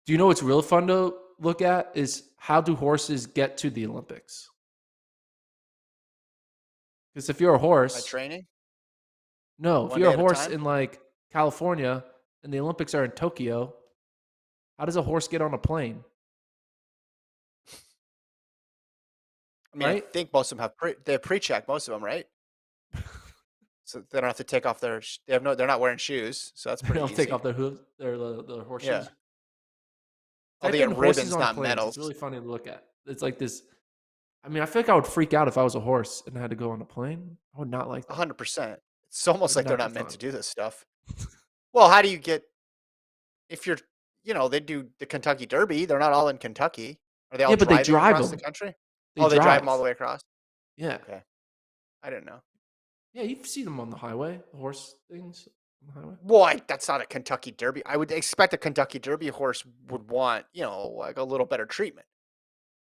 Do you know what's real fun to look at is how do horses get to the Olympics? Because if you're a horse... By training? No, if you're a horse in like California and the Olympics are in Tokyo, how does a horse get on a plane? I mean, right? I think most of them have pre-check, most of them, right? So they don't have to take off they're not wearing shoes, so that's pretty easy. They don't take off their hooves, their horse shoes. Yeah. Oh, they get ribbons, not medals. It's really funny to look at. It's like this. I mean, I feel like I would freak out if I was a horse and had to go on a plane. I would not like that. 100%. It's almost like they're not meant to do this stuff. Well, how do you get? If you're, they do the Kentucky Derby. They're not all in Kentucky. Are they all? Yeah, but they drive across the country. They drive them all the way across. Yeah. Okay. I didn't know. Yeah, you've seen them on the highway, the horse things on the highway. Boy, that's not a Kentucky Derby. I would expect a Kentucky Derby horse would want, like a little better treatment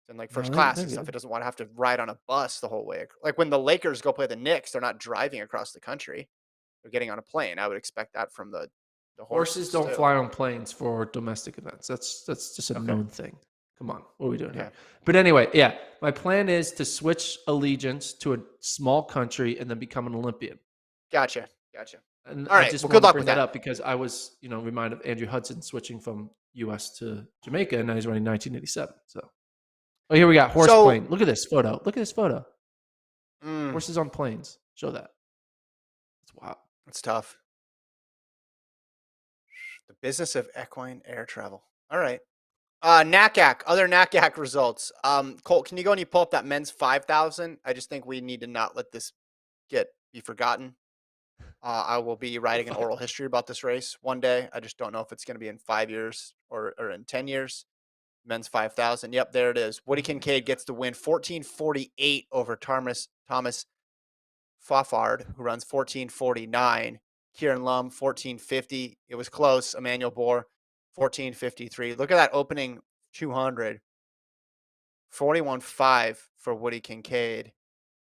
than like first class and stuff. It doesn't want to have to ride on a bus the whole way. Like when the Lakers go play the Knicks, they're not driving across the country. They're getting on a plane. I would expect that from the horses don't fly on planes for domestic events. That's just a known thing. Come on, what are we doing here? But anyway, yeah, my plan is to switch allegiance to a small country and then become an Olympian. Gotcha. And all right, I just good luck with that up because I was, reminded of Andrew Hudson switching from U.S. to Jamaica, and now he's running 1987. So, here we got horse plane. Look at this photo. Horses on planes. Show that. It's wild. It's tough. The business of equine air travel. All right. NACAC, other NACAC results. Colt, can you go and you pull up that men's 5,000? I just think we need to not let this be forgotten. I will be writing an oral history about this race one day. I just don't know if it's going to be in 5 years or in 10 years. Men's 5,000. Yep, there it is. Woody Kincaid gets the win, 14:48 over Thomas Fafard, who runs 14:49. Kieran Lum, 14:50. It was close. Emmanuel Bohr, 14:53. Look at that opening 200. 41.5 for Woody Kincaid.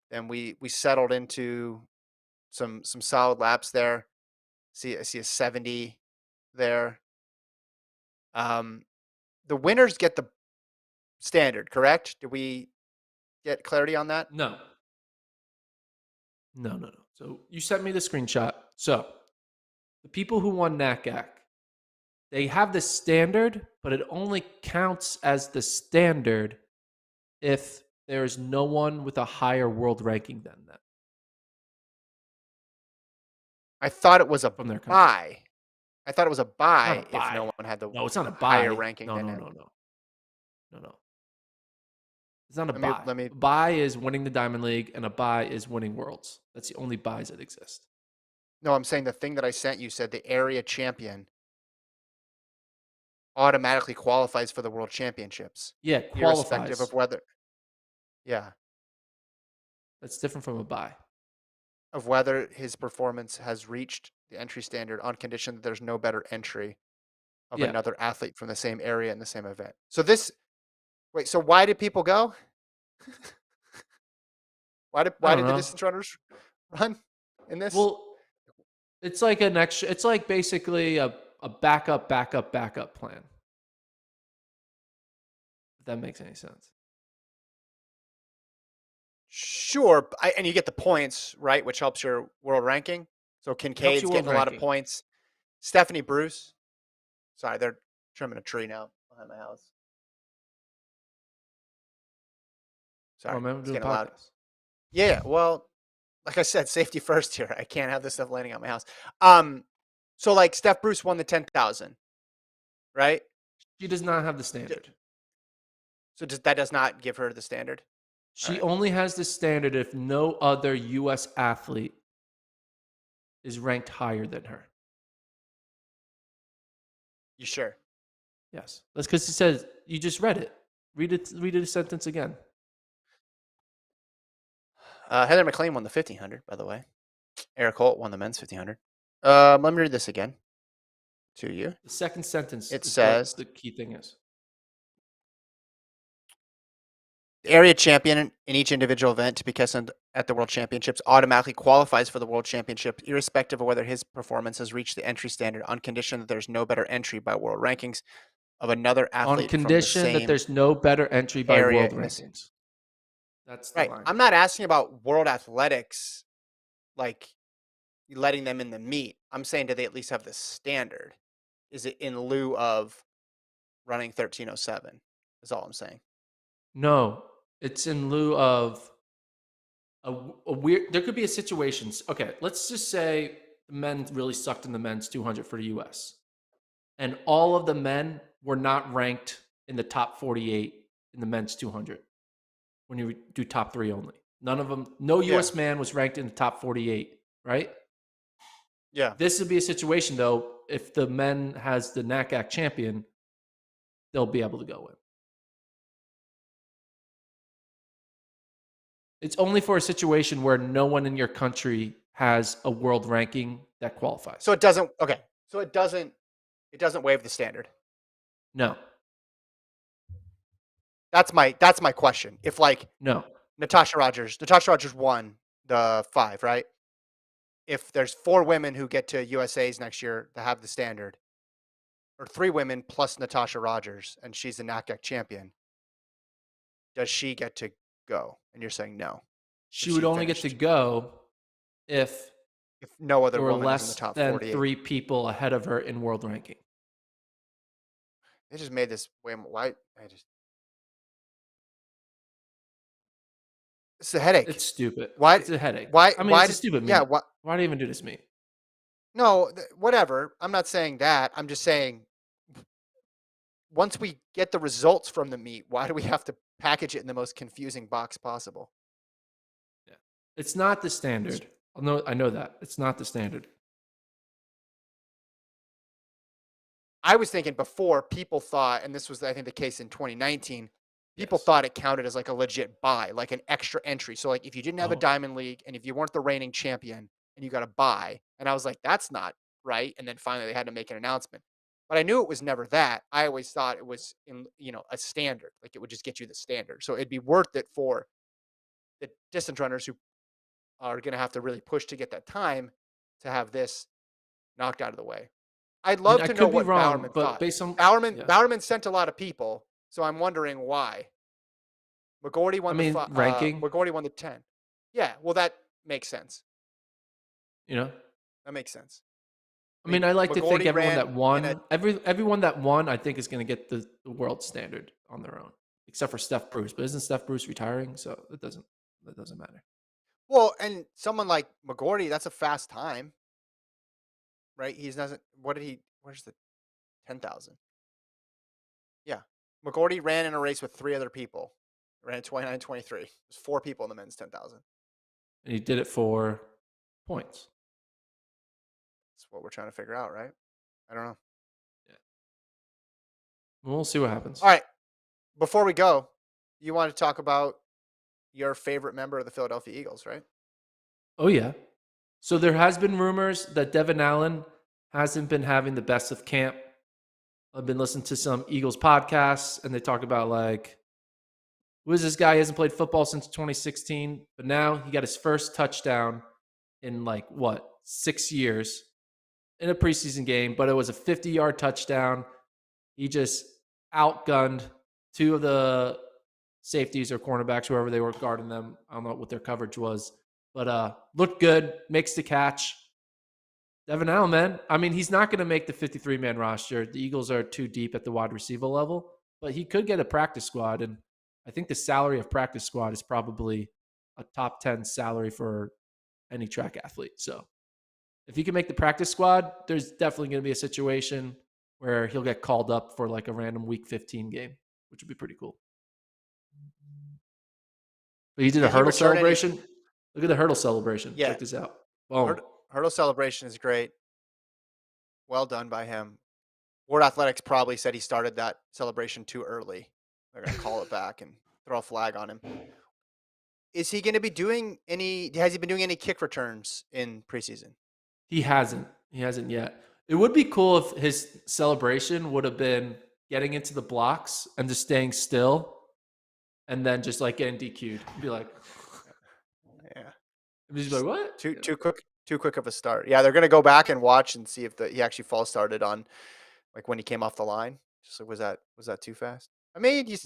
Then we settled into some solid laps there. I see a 70 there. The winners get the standard, correct? Did we get clarity on that? No. So you sent me the screenshot. So the people who won NACAC, they have the standard, but it only counts as the standard if there is no one with a higher world ranking than them. I thought it was a from their country. buy. I thought it was a buy Not a if no one had the it's not a higher buy. ranking No. than him. No. It's not a Let buy. me A buy is winning the Diamond League, and a buy is winning Worlds. That's the only buys that exist. No, I'm saying the thing that I sent you said the area champion automatically qualifies for the World Championships. Yeah, Irrespective qualifies. of whether. Yeah. That's different from a buy. Of whether his performance has reached the entry standard on condition that there's no better entry of another athlete from the same area in the same event. So so why did people go? why did the distance runners run in this? Well, it's like it's like basically a backup plan. If that makes any sense. Sure, and you get the points, right, which helps your world ranking. So Kincaid's getting a lot of points. Stephanie Bruce. Sorry, they're trimming a tree now behind my house. Sorry, it's getting loud. Yeah, well, like I said, safety first here. I can't have this stuff landing on my house. So like Steph Bruce won the 10,000, right? She does not have the standard. So that does not give her the standard? She only has the standard if no other U.S. athlete is ranked higher than her. You sure? Yes. That's because it says, you just read it. Read a sentence again. Heather McLean won the 1500, by the way. Eric Holt won the men's 1500. Let me read this again to you. The second sentence. It says the key thing is. The area champion in each individual event to be contested at the World Championships automatically qualifies for the World Championship, irrespective of whether his performance has reached the entry standard, on condition that there's no better entry by world rankings of another athlete. On condition that there's no better entry by world rankings. That's the line. I'm not asking about world athletics, like letting them in the meet. I'm saying, do they at least have the standard? Is it in lieu of running 1307? Is all I'm saying. No. It's in lieu of a weird. There could be a situation. Okay, let's just say the men really sucked in the men's 200 for the U.S. and all of the men were not ranked in the top 48 in the men's 200 when you do top 3 only. None of them. No U.S. man was ranked in the top 48, right? Yeah. This would be a situation though. If the men has the NACAC champion, they'll be able to go in. It's only for a situation where no one in your country has a world ranking that qualifies. So it doesn't. Okay. So it doesn't waive the standard. No. That's my question. If no, Natasha Rogers won the 5, right? If there's 4 women who get to USA's next year that have the standard, or 3 women plus Natasha Rogers, and she's the NACAC champion, does she get to go? And you're saying no. She would only get to go if no other woman less is in the top than 48. 3 people ahead of her in world ranking. They just made this way more. Why? It's a headache. It's stupid. Why? It's a headache. Why? I mean, it's a stupid. Yeah. Why do you even do this to me? No, whatever. I'm not saying that. I'm just saying, once we get the results from the meet, why do we have to package it in the most confusing box possible? Yeah, it's not the standard. I know that it's not the standard. I was thinking before, people thought, and this was, I think, the case in 2019, people thought it counted as like a legit buy, like an extra entry. So like if you didn't have a Diamond League and if you weren't the reigning champion and you got a buy, and I was like, that's not right. And then finally they had to make an announcement. But I knew it was never that. I always thought it was in, a standard. Like it would just get you the standard. So it'd be worth it for the distance runners who are going to have to really push to get that time to have this knocked out of the way. I'd love to know what Bowerman thought. Based on Bowerman sent a lot of people, so I'm wondering why. McGorty won ranking. McGorty won the 10. Yeah, well, that makes sense. That makes sense. I like to think everyone that won, everyone that won, I think is going to get the world standard on their own, except for Steph Bruce. But isn't Steph Bruce retiring? So that doesn't matter. Well, and someone like McGorty, that's a fast time, right? He's doesn't. Where's the 10,000? Yeah, McGorty ran in a race with 3 other people. Ran 29-23. There's 4 people in the men's 10,000. And he did it for points. That's what we're trying to figure out, right? I don't know. Yeah. We'll see what happens. All right. Before we go, you want to talk about your favorite member of the Philadelphia Eagles, right? Oh, yeah. So there has been rumors that Devon Allen hasn't been having the best of camp. I've been listening to some Eagles podcasts, and they talk about, like, who is this guy? He hasn't played football since 2016, but now he got his first touchdown in, 6 years in a preseason game, but it was a 50-yard touchdown. He just outgunned 2 of the safeties or cornerbacks, whoever they were guarding them. I don't know what their coverage was, but looked good, makes the catch. Devon Allen, man. He's not going to make the 53-man roster. The Eagles are too deep at the wide receiver level, but he could get a practice squad, and I think the salary of practice squad is probably a top 10 salary for any track athlete. So if he can make the practice squad, there's definitely going to be a situation where he'll get called up for like a random week 15 game, which would be pretty cool. But he did a hurdle celebration. Look at the hurdle celebration. Yeah. Check this out. Boom. Hurdle celebration is great. Well done by him. Word Athletics probably said he started that celebration too early. They're going to call it back and throw a flag on him. Is he going to be has he been doing any kick returns in preseason? He hasn't yet. It would be cool if his celebration would have been getting into the blocks and just staying still and then just like getting DQ'd. Be like, yeah. I'm just like, what? Too quick of a start. Yeah, they're going to go back and watch and see if he actually false started on like when he came off the line. Just like, was that too fast? You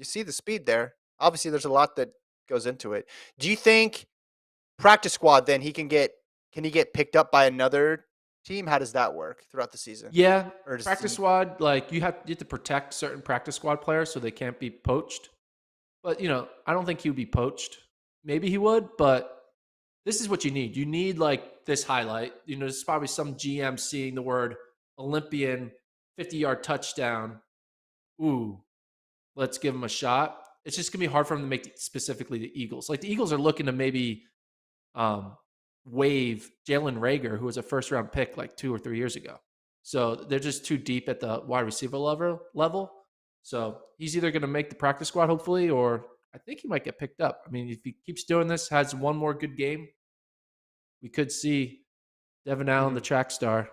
see the speed there. Obviously, there's a lot that goes into it. Do you think practice squad then can he get picked up by another team? How does that work throughout the season? Yeah, practice squad, like you have to protect certain practice squad players so they can't be poached. But I don't think he would be poached. Maybe he would, but this is what you need. You need like this highlight. There's probably some GM seeing the word Olympian 50-yard touchdown. Ooh, let's give him a shot. It's just going to be hard for him to make specifically the Eagles. Like the Eagles are looking to maybe waive Jalen Reagor, who was a first-round pick like 2 or 3 years ago. So they're just too deep at the wide receiver level. So he's either going to make the practice squad, hopefully, or I think he might get picked up. If he keeps doing this, has one more good game, we could see Devon Allen, the track star,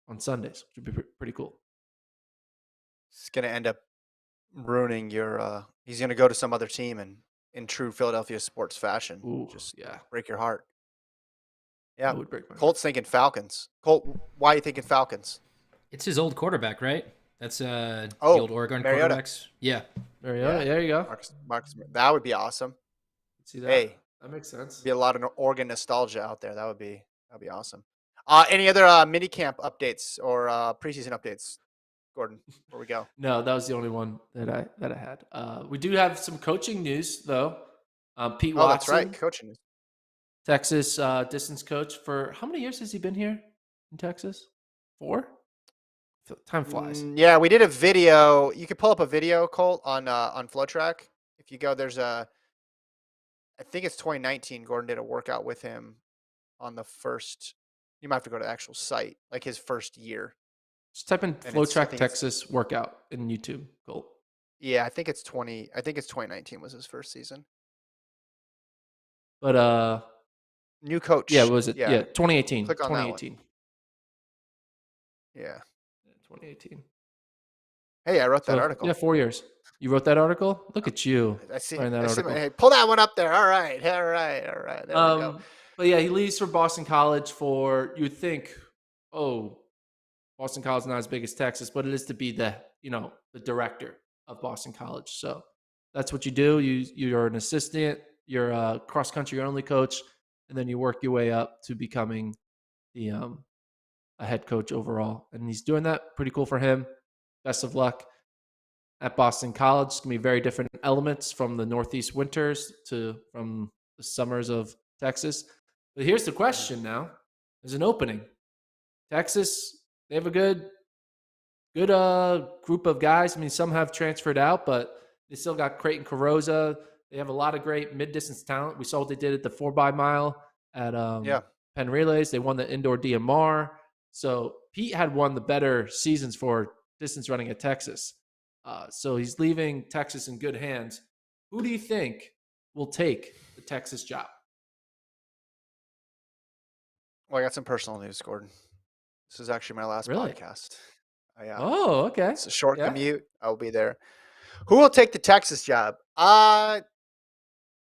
on Sundays, which would be pretty cool. It's going to end up ruining your he's going to go to some other team and in true Philadelphia sports fashion. Ooh, break your heart. Yeah. That would break my Colt's thinking Falcons. Colt, why are you thinking Falcons? It's his old quarterback, right? That's the old Oregon quarterbacks. Yeah. Mariota, yeah. There you go. Marcus, that would be awesome. See that? Hey, that makes sense. Be a lot of Oregon nostalgia out there. That'd be awesome. Any other mini camp updates or preseason updates, Gordon, before we go? No, that was the only one that I had. We do have some coaching news though. Pete Watson. That's right, coaching news. Texas distance coach for how many years has he been here in Texas? 4? Time flies. Yeah, we did a video. You could pull up a video, Colt, on FloTrack. If you go, there's I think it's 2019. Gordon did a workout with him on the first. You might have to go to the actual site, like his first year. Just type in FloTrack Texas workout in YouTube, Colt. Yeah, I think it's 2019 was his first season. But new coach. yeah, was it? Yeah, Yeah, 2018. click on that one. 2018. Yeah. 2018. Hey, I wrote that So article. yeah, 4 years. You wrote that article? Look at you. I see. Writing that article. Hey, pull that one up there. All right. There we go. But yeah, he leaves for Boston College for, you would think, oh, Boston College is not as big as Texas, but it is to be the director of Boston College. So that's what you do. You're an assistant, you're a cross country only coach, and then you work your way up to becoming the a head coach overall. And he's doing that. Pretty cool for him. Best of luck at Boston College. It's gonna be very different elements from the Northeast winters to from the summers of Texas. But here's the question now. There's an opening. Texas, they have a good group of guys. I mean, some have transferred out, but they still got Creighton Carrozza. They have a lot of great mid-distance talent. We saw what they did at the 4x-mile at Penn Relays. They won the indoor DMR. So Pete had one of the better seasons for distance running at Texas. So he's leaving Texas in good hands. Who do you think will take the Texas job? Well, I got some personal news, Gordon. This is actually my last podcast. Yeah. Oh, okay. It's a short commute. I'll be there. Who will take the Texas job? I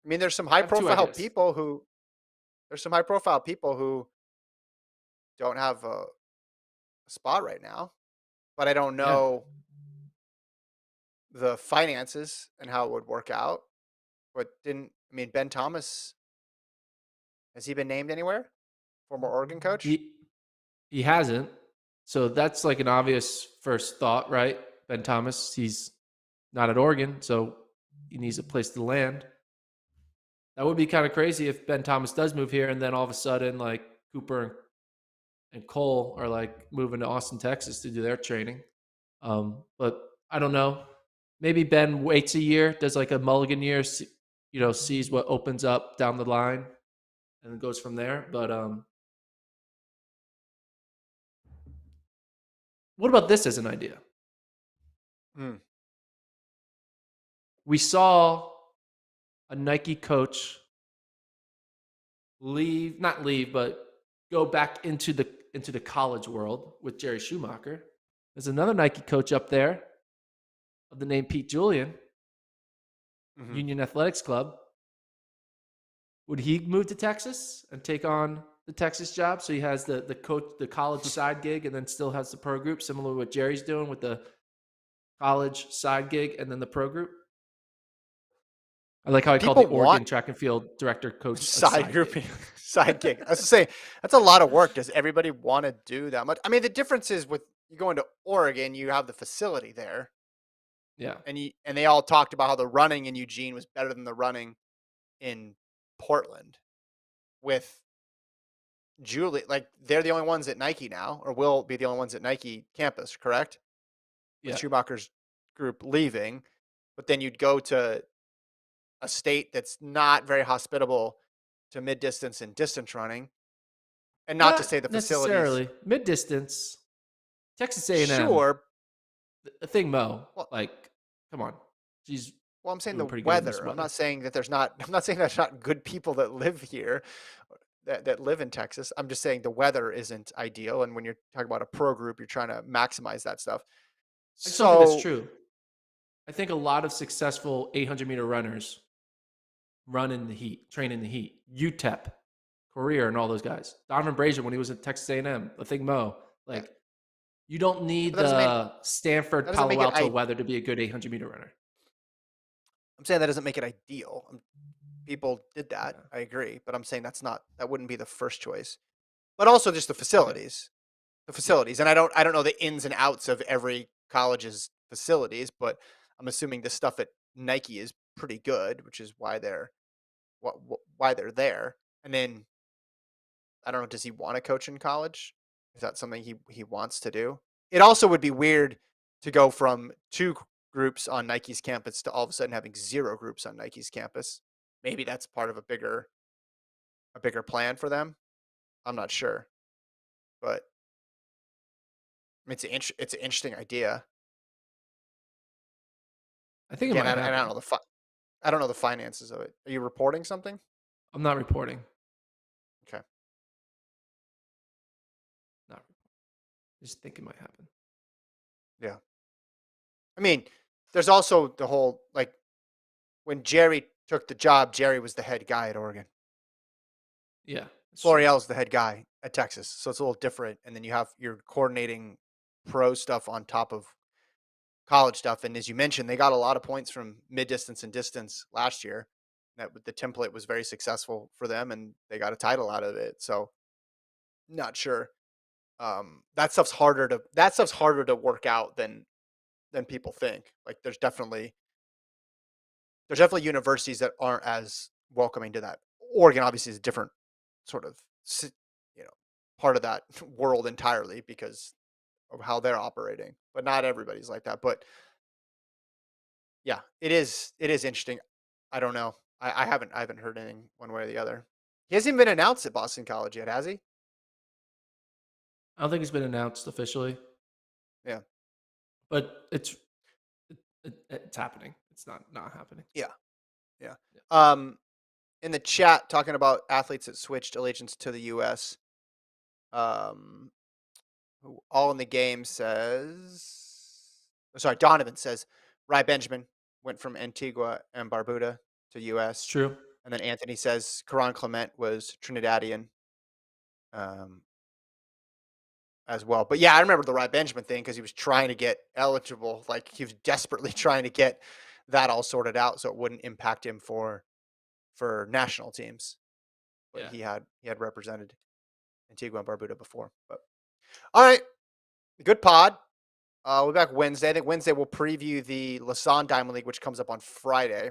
mean, there's some high-profile people who don't have a spot right now, but I don't know the finances and how it would work out. But Ben Thomas, has he been named anywhere? Former Oregon coach? He hasn't. So that's like an obvious first thought, right? Ben Thomas, he's not at Oregon, so he needs a place to land. That would be kind of crazy if Ben Thomas does move here and then all of a sudden like Cooper and Cole are like moving to Austin, Texas to do their training. But I don't know. Maybe Ben waits a year, does like a mulligan year, sees what opens up down the line and goes from there. But what about this as an idea? We saw a Nike coach but go back into the college world with Jerry Schumacher. There's another Nike coach up there of the name Pete Julian, Union Athletics Club. Would he move to Texas and take on the Texas job? So he has the college side gig and then still has the pro group, similar to what Jerry's doing with the college side gig and then the pro group. I like how I call the Oregon track and field director coach side gig. I was to say, that's a lot of work. Does everybody want to do that much? I mean, the difference is with you going to Oregon, you have the facility there. Yeah. And they all talked about how the running in Eugene was better than the running in Portland with Julie. Like, they're the only ones at Nike now, or will be the only ones at Nike campus, correct? With Schumacher's group leaving. But then you'd go to a state that's not very hospitable to mid-distance and distance running. And not to say the facilities. Necessarily. Mid-distance. Texas A&M. Sure. The thing, Mo, come on. I'm saying the weather. I'm not saying that there's not good people that live here, that live in Texas. I'm just saying the weather isn't ideal. And when you're talking about a pro group, you're trying to maximize that stuff. So that's true. I think a lot of successful 800-meter runners run in the heat, train in the heat. UTEP, Career, and all those guys. Donovan Brazier when he was at Texas A&M. The thing, Mo, you don't need the Stanford, Palo Alto weather to be a good 800-meter runner. I'm saying that doesn't make it ideal. People did that. I agree. But I'm saying that wouldn't be the first choice. But also just the facilities. Okay. The facilities. And I don't know the ins and outs of every college's facilities, but I'm assuming the stuff at Nike is pretty good, which is why they're there. And then I don't know, does he want to coach in college? Is that something he wants to do? It also would be weird to go from 2 groups on Nike's campus to all of a sudden having 0 groups on Nike's campus. Maybe that's part of a bigger plan for them. I'm not sure, but it's an interesting idea. I think Again, it might I happen. don't know I don't know the finances of it. Are you reporting something? I'm not reporting. Okay. Not reporting. Just think it might happen. Yeah. I mean, there's also the whole, like, when Jerry took the job, Jerry was the head guy at Oregon. Yeah. Florial's the head guy at Texas, so it's a little different. And then you're coordinating pro stuff on top of college stuff. And as you mentioned, they got a lot of points from mid distance and distance last year. That the template was very successful for them, and they got a title out of it. So, not sure. That stuff's harder to work out than people think. Like, there's definitely universities that aren't as welcoming to that. Oregon obviously is a different sort of, you know, part of that world entirely because of how they're operating. But not everybody's like that. But yeah, it is interesting. I don't know. I haven't heard anything one way or the other. He hasn't even been announced at Boston College yet, has he? I don't think it's been announced officially. Yeah. But it's happening. It's not happening. Yeah. In the chat, talking about athletes that switched allegiance to the U.S. All in the game says, sorry, Donovan says, Rai Benjamin went from Antigua and Barbuda to U.S. It's true. And then Anthony says Karan Clement was Trinidadian as well. But yeah, I remember the Rai Benjamin thing because he was trying to get eligible. Like, he was desperately trying to get that all sorted out so it wouldn't impact him for national teams. But yeah. he had represented Antigua and Barbuda before. But all right, good pod. We'll be back Wednesday. I think Wednesday we'll preview the Lausanne Diamond League, which comes up on Friday.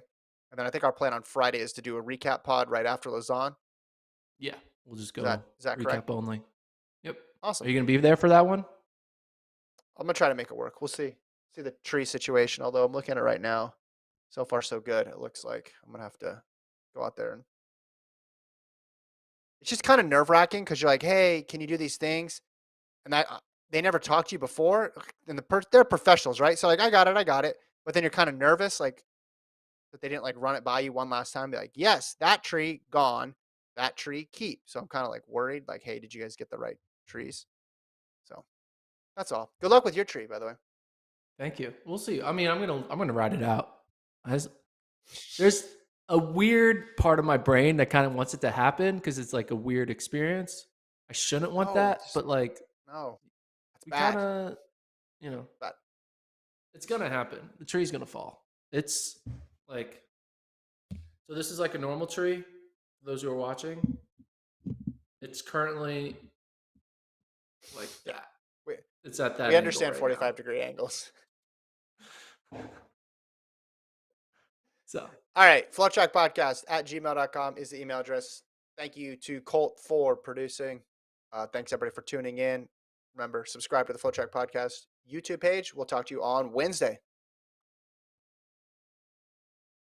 And then I think our plan on Friday is to do a recap pod right after Lausanne. Yeah. We'll just go Is that recap correct? only. Yep. Awesome. Are you going to be there for that one? I'm going to try to make it work. We'll see. See the tree situation, although I'm looking at it right now. So far, so good. It looks like I'm going to have to go out there. And it's just kind of nerve-wracking because you're like, hey, can you do these things? And they never talked to you before. And they're professionals, right? So, like, I got it. But then you're kind of nervous, like, that they didn't, like, run it by you one last time. Be like, yes, that tree gone. That tree keep. So I'm kind of, like, worried. Like, hey, did you guys get the right trees? So that's all. Good luck with your tree, by the way. Thank you. We'll see. I mean, I'm gonna ride it out. There's a weird part of my brain that kind of wants it to happen because it's like a weird experience. I shouldn't want that, but like, no, that's we bad. kind of, Bad. it's gonna happen. The tree's gonna fall. It's like, so this is like a normal tree. For those who are watching, it's currently like that. It's at that. We understand right 45-degree angles. So, all right, FloTrack Podcast at gmail.com is the email address. Thank you to Colt for producing. Thanks, everybody, for tuning in. Remember, subscribe to the FloTrack Podcast YouTube page. We'll talk to you on Wednesday.